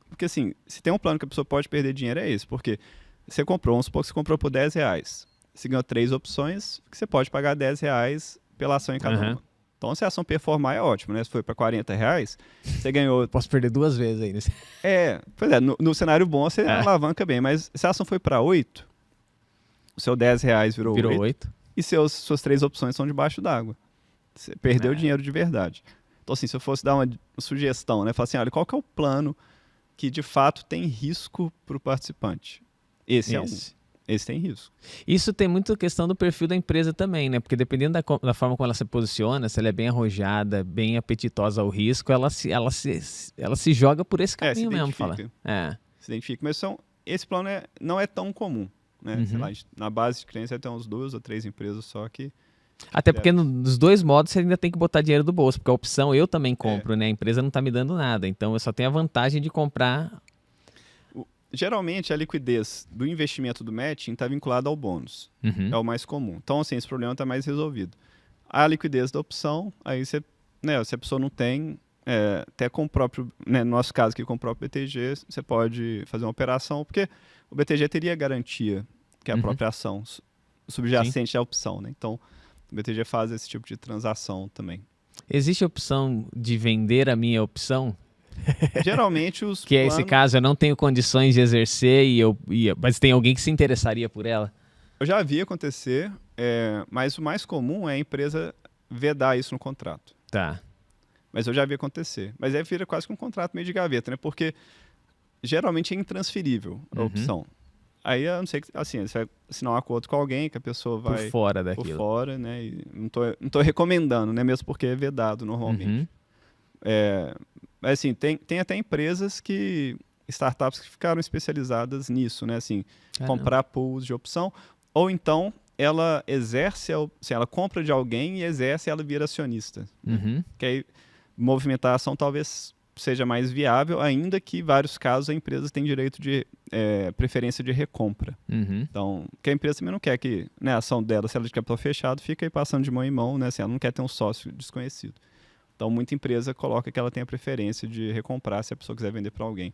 porque, assim, se tem um plano que a pessoa pode perder dinheiro, é esse. Porque você comprou, vamos supor que você comprou por R$10. Você ganhou 3 opções, que você pode pagar R$10 pela ação em cada uma. Então, se a ação performar, é ótimo, né? Se foi para R$40, você ganhou...
Posso perder 2 vezes aí. Nesse...
Pois é, no cenário bom você alavanca bem, mas se a ação foi para 8, o seu R$10 virou 8. E suas 3 opções são debaixo d'água. Você perdeu dinheiro de verdade. Então, assim, se eu fosse dar uma sugestão, né? Falar assim, olha, qual que é o plano que de fato tem risco para o participante? Esse é um. Esse tem risco.
Isso tem muito questão do perfil da empresa também, né? Porque dependendo da forma como ela se posiciona, se ela é bem arrojada, bem apetitosa ao risco, ela se joga por esse caminho mesmo.
Se identifica. Mas esse plano não é tão comum. Né? Sei lá, na base de clientes vai ter uns 2 ou 3 empresas só que...
Até porque nos 2 modos você ainda tem que botar dinheiro do bolso, porque a opção eu também compro, né? A empresa não está me dando nada, então eu só tenho a vantagem de comprar...
Geralmente a liquidez do investimento do matching está vinculada ao bônus, é o mais comum. Então, assim, esse problema está mais resolvido. A liquidez da opção, aí você, né, se a pessoa não tem, até com o próprio, né, no nosso caso aqui com o próprio BTG, você pode fazer uma operação, porque o BTG teria garantia, que é a própria ação subjacente à opção, né? Então, O BTG faz esse tipo de transação também.
Existe a opção de vender a minha opção?
Geralmente os
Que é
planos...
esse caso, eu não tenho condições de exercer, mas tem alguém que se interessaria por ela?
Eu já vi acontecer, mas o mais comum é a empresa vedar isso no contrato.
Tá.
Mas eu já vi acontecer. Mas aí vira quase que um contrato meio de gaveta, né? Porque geralmente é intransferível a opção. Aí, eu não sei, assim, você vai assinar um acordo com alguém que a pessoa vai...
Por fora
Por
daquilo.
fora, né? E não tô recomendando, né? Mesmo porque é vedado normalmente. Mas assim, tem até empresas startups que ficaram especializadas nisso, né? Assim, comprar pools de opção. Ou então, ela exerce, ela compra de alguém e exerce e ela vira acionista. Que aí, movimentar a ação talvez seja mais viável, ainda que em vários casos a empresa tem direito de preferência de recompra. Então, que a empresa também não quer que, né, a ação dela, se ela é de capital fechado, fica aí passando de mão em mão, né? Assim, ela não quer ter um sócio desconhecido. Então, muita empresa coloca que ela tem a preferência de recomprar se a pessoa quiser vender para alguém.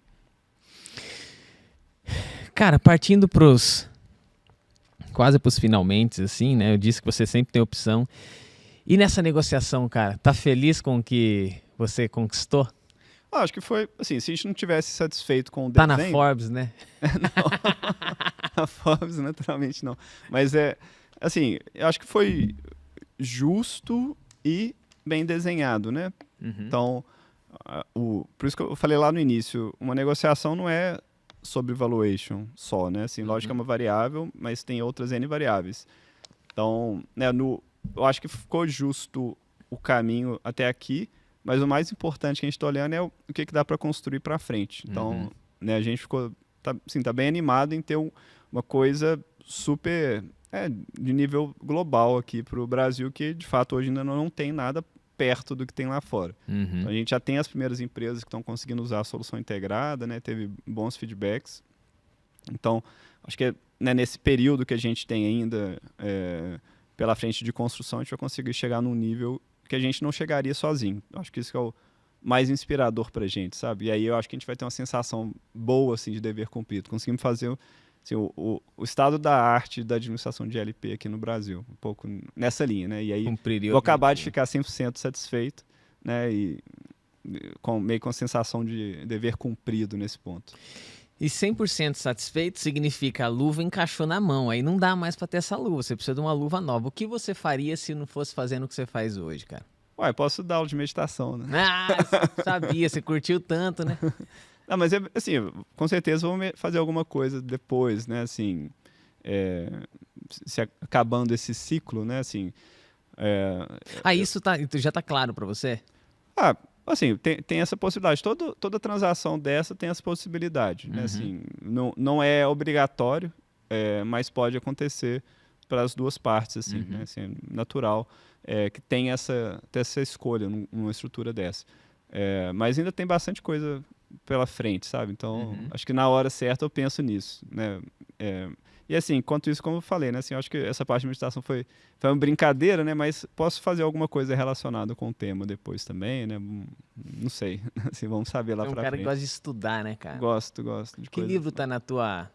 Cara, partindo quase pros finalmente, assim, né? Eu disse que você sempre tem opção. E nessa negociação, cara, tá feliz com o que você conquistou?
Acho que foi, assim, se a gente não tivesse satisfeito com o
desenho... Tá
desenho...
na Forbes, né?
Não, na Forbes, naturalmente não. Mas assim, eu acho que foi justo e bem desenhado, né? Então, por isso que eu falei lá no início, uma negociação não é sobre valuation só, né? Assim, lógico que é uma variável, mas tem outras N variáveis. Então, né, eu acho que ficou justo o caminho até aqui, mas o mais importante que a gente está olhando é o que dá para construir para frente. Então, né, a gente tá bem animado em ter uma coisa super de nível global aqui para o Brasil, que de fato hoje ainda não tem nada perto do que tem lá fora. Então, a gente já tem as primeiras empresas que estão conseguindo usar a solução integrada, né, teve bons feedbacks. Então, acho que né, nesse período que a gente tem ainda pela frente de construção, a gente vai conseguir chegar num nível que a gente não chegaria sozinho. Eu acho que isso que é o mais inspirador pra gente, sabe? E aí eu acho que a gente vai ter uma sensação boa, assim, de dever cumprido. Conseguimos fazer assim, o estado da arte da administração de LP aqui no Brasil, um pouco nessa linha, né? E aí vou acabar de ficar 100% satisfeito, né? E meio com a sensação de dever cumprido nesse ponto.
E 100% satisfeito significa a luva encaixou na mão, aí não dá mais para ter essa luva, você precisa de uma luva nova. O que você faria se não fosse fazendo o que você faz hoje, cara?
Ué, posso dar aula de meditação, né?
Ah, sabia, você curtiu tanto, né?
Não, mas assim, com certeza vou fazer alguma coisa depois, né? Assim, se acabando esse ciclo, né? Assim,
isso já tá claro para você?
Assim, tem essa possibilidade. Toda transação dessa tem essa possibilidade. Né? Assim, não é obrigatório, mas pode acontecer para as duas partes. Assim, né? Assim, é natural que tenha essa escolha numa estrutura dessa. Mas ainda tem bastante coisa pela frente, sabe? Então, acho que na hora certa eu penso nisso. Né? E assim, enquanto isso, como eu falei, né? Assim, eu acho que essa parte de meditação foi uma brincadeira, né? Mas posso fazer alguma coisa relacionada com o tema depois também, né? Não sei. Assim, vamos saber lá pra frente.
É um cara que gosta de estudar, né, cara?
Gosto de
Que livro tá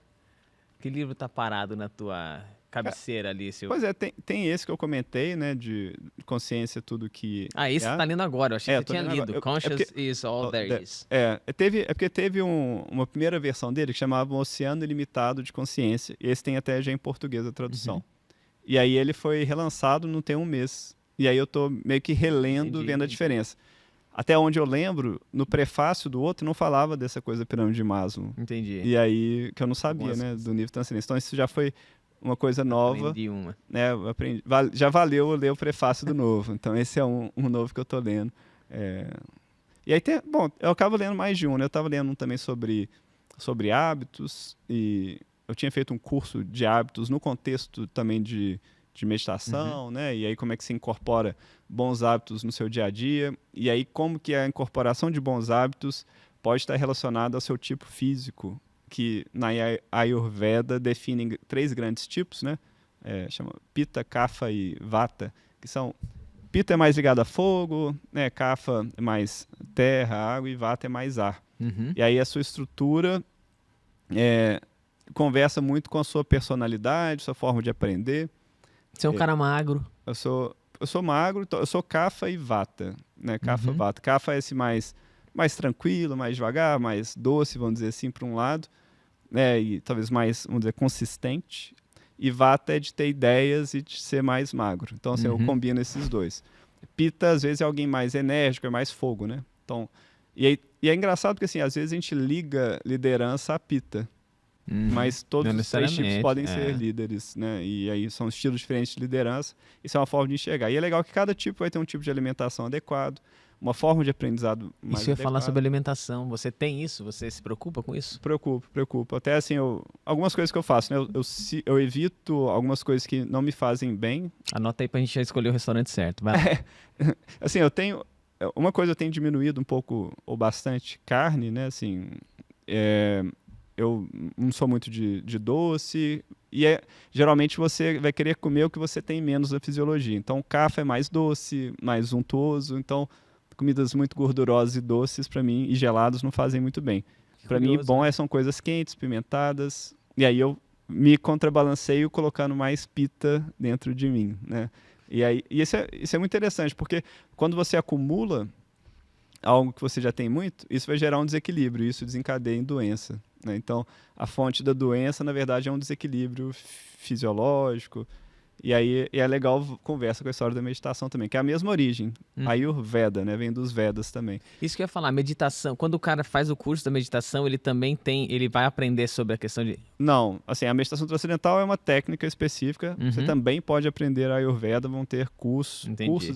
Que livro tá parado na tua cabeceira ali, seu?
Pois tem esse que eu comentei, né? De consciência, tudo que...
Esse você tá lendo agora, eu achei que você tinha lido. Conscious is all there is.
Porque teve uma primeira versão dele que chamava Oceano Ilimitado de Consciência, e esse tem até já em português a tradução. E aí ele foi relançado não tem um mês. E aí eu tô meio que relendo, vendo a diferença. Até onde eu lembro, no prefácio do outro não falava dessa coisa da pirâmide de Maslow.
Entendi.
E aí, que eu não sabia, né? Do nível de transcendência. Então isso já foi uma coisa nova.
Aprendi uma.
Né, já valeu ler o prefácio do novo. Então esse é um novo que eu tô lendo. E aí eu acabo lendo mais de um, né? Eu estava lendo um também sobre hábitos, e eu tinha feito um curso de hábitos no contexto também de meditação, né? E aí como é que se incorpora bons hábitos no seu dia a dia, e aí como que a incorporação de bons hábitos pode estar relacionada ao seu tipo físico, que na Ayurveda definem 3 grandes tipos, né? Chama Pitta, Kapha e Vata, que são... Pitta é mais ligado a fogo, né? Kapha é mais terra, água, e Vata é mais ar. E aí a sua estrutura conversa muito com a sua personalidade, sua forma de aprender.
Você é um cara magro.
Eu sou magro, eu sou Kapha e Vata, né? Kapha, Vata. Kapha é esse mais tranquilo, mais devagar, mais doce, vamos dizer assim, para um lado, né? E talvez mais, vamos dizer, consistente. E Vata é de ter ideias e de ser mais magro. Então, assim, eu combino esses dois. Pitta, às vezes, é alguém mais enérgico, é mais fogo, né? Então, e é engraçado porque, assim, às vezes a gente liga liderança a Pitta. Mas todos os três tipos podem ser líderes, né? E aí são estilos diferentes de liderança. Isso é uma forma de enxergar. E é legal que cada tipo vai ter um tipo de alimentação adequado, uma forma de aprendizado mais
Isso eu ia falar sobre alimentação. Você tem isso? Você se preocupa com isso?
Preocupo. Até assim, algumas coisas que eu faço, né? Eu evito algumas coisas que não me fazem bem.
Anota aí pra gente já escolher o restaurante certo. Vai lá.
Assim, uma coisa eu tenho diminuído um pouco ou bastante carne, né? Assim, eu não sou muito de doce, e geralmente você vai querer comer o que você tem menos na fisiologia. Então, o Kapha é mais doce, mais untuoso. Então, comidas muito gordurosas e doces, para mim, e gelados não fazem muito bem. Para mim, bom são coisas quentes, pimentadas, e aí eu me contrabalanceio colocando mais pita dentro de mim, né? E isso é muito interessante, porque quando você acumula algo que você já tem muito, isso vai gerar um desequilíbrio, e isso desencadeia em doença, né? Então, a fonte da doença, na verdade, é um desequilíbrio fisiológico. E aí é legal conversa com a história da meditação também, que é a mesma origem. Ayurveda, né? Vem dos Vedas também.
Isso que eu ia falar, meditação. Quando o cara faz o curso da meditação, ele vai aprender sobre a questão de...
Não, assim, a meditação transcendental é uma técnica específica. Você também pode aprender Ayurveda, vão ter cursos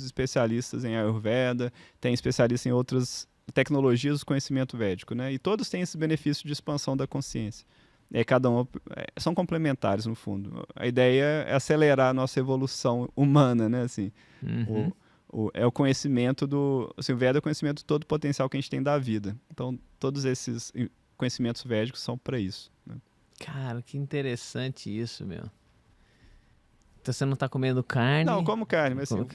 especialistas em Ayurveda, tem especialistas em outras tecnologias do conhecimento védico, né? E todos têm esse benefício de expansão da consciência. E cada um são complementares, no fundo. A ideia é acelerar a nossa evolução humana, né? Assim, é o conhecimento assim, o Veda é o conhecimento de todo o potencial que a gente tem da vida. Então, todos esses conhecimentos védicos são para isso, né?
Cara, que interessante isso, meu. Então você não tá comendo carne?
Não, eu como carne, mas assim,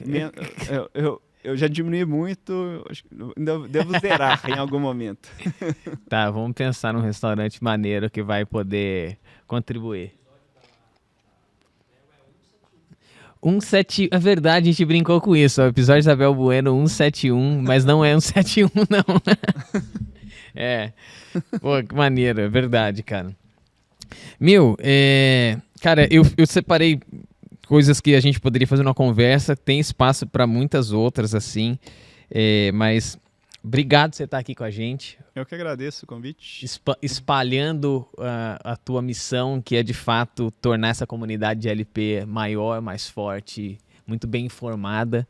eu já diminui muito, ainda devo zerar em algum momento.
Tá, vamos pensar num restaurante maneiro que vai poder contribuir. 171, é verdade, a gente brincou com isso. O episódio da Isabel Bueno 171, mas não é 171, não. Pô, que maneiro, é verdade, cara. Cara, eu separei coisas que a gente poderia fazer uma conversa, tem espaço para muitas outras, assim, mas obrigado por você estar aqui com a gente.
Eu que agradeço o convite.
Espalhando a tua missão, que é de fato tornar essa comunidade de LP maior, mais forte, muito bem informada.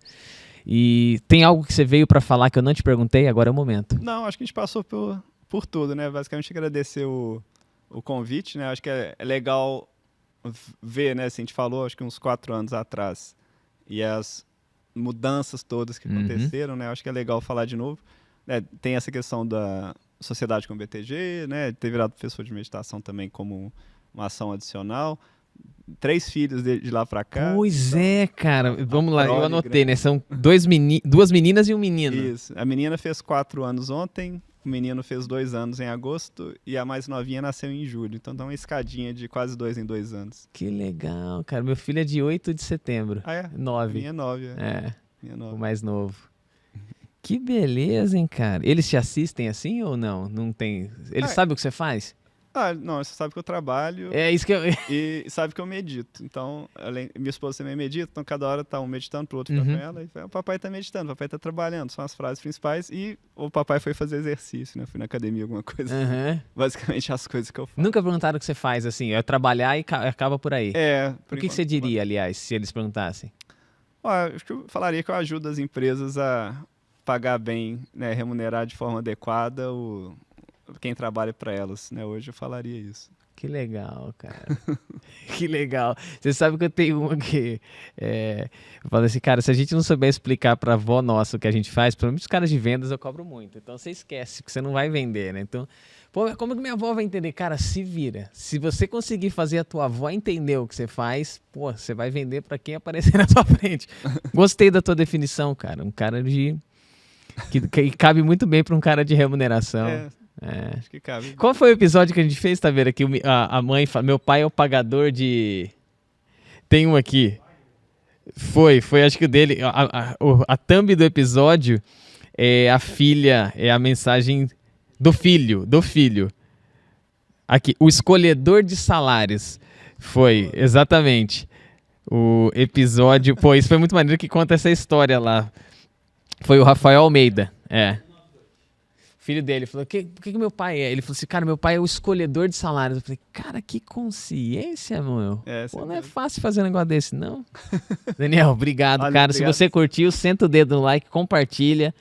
E tem algo que você veio para falar que eu não te perguntei? Agora é o momento.
Não, acho que a gente passou por tudo, né? Basicamente agradecer o convite, né? Acho que é legal ver, né? Assim, a gente falou, acho que uns 4 anos atrás, e as mudanças todas que aconteceram, né? Acho que é legal falar de novo. Tem essa questão da sociedade com BTG, né? Ter virado professor de meditação também como uma ação adicional. 3 filhos de lá pra cá.
Pois é, cara. Vamos lá, eu anotei, né? São 2 meninas e um menino.
Isso. A menina fez 4 anos ontem, o menino fez 2 anos em agosto e a mais novinha nasceu em julho. Então dá uma escadinha de quase 2 em 2 anos.
Que legal, cara. Meu filho é de 8 de setembro.
Ah, é?
9.
Minha é 9, Minha 9.
O mais novo. Que beleza, hein, cara. Eles te assistem assim ou não? Não tem. Eles sabem o que você faz?
Não, você sabe que eu trabalho.
É isso que eu...
E sabe que eu medito. Então, minha esposa também medita, então cada hora tá um meditando pro outro, fica com ela. E o papai tá meditando, o papai tá trabalhando, são as frases principais. E o papai foi fazer exercício, né? Fui na academia, alguma coisa. Basicamente as coisas que eu faço.
Nunca perguntaram o que você faz, assim, é trabalhar e acaba por aí.
Por
que você diria, aliás, se eles perguntassem?
Acho que eu falaria que eu ajudo as empresas a pagar bem, né? Remunerar de forma adequada quem trabalha para elas, né? Hoje eu falaria isso.
Que legal, cara. Que legal. Você sabe que eu tenho uma que... eu falo assim, cara, se a gente não souber explicar pra avó nossa o que a gente faz, pelo menos os caras de vendas eu cobro muito. Então você esquece que você não vai vender, né? Então, pô, como que minha avó vai entender? Cara, se vira. Se você conseguir fazer a tua avó entender o que você faz, pô, você vai vender pra quem aparecer na sua frente. Gostei da tua definição, cara. Um cara que cabe muito bem pra um cara de remuneração.
Acho que cabe.
Qual foi o episódio que a gente fez, tá vendo aqui? A mãe fala, meu pai é o pagador de... Tem um aqui. Foi, acho que o dele. A thumb do episódio é a filha, é a mensagem do filho. Aqui, o escolhedor de salários. Foi, exatamente. O episódio. Pô, isso foi muito maneiro que conta essa história lá. Foi o Rafael Almeida, filho dele. Falou, por que meu pai é? Ele falou assim, cara, meu pai é o escolhedor de salários. Eu falei, cara, que consciência, meu. Pô, não é fácil fazer um negócio desse, não. Daniel, obrigado, cara. Obrigado. Se você curtiu, senta o dedo no like, compartilha.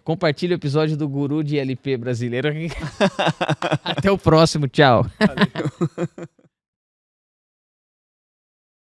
Compartilha o episódio do Guru de LP brasileiro. Até o próximo, tchau.
Valeu.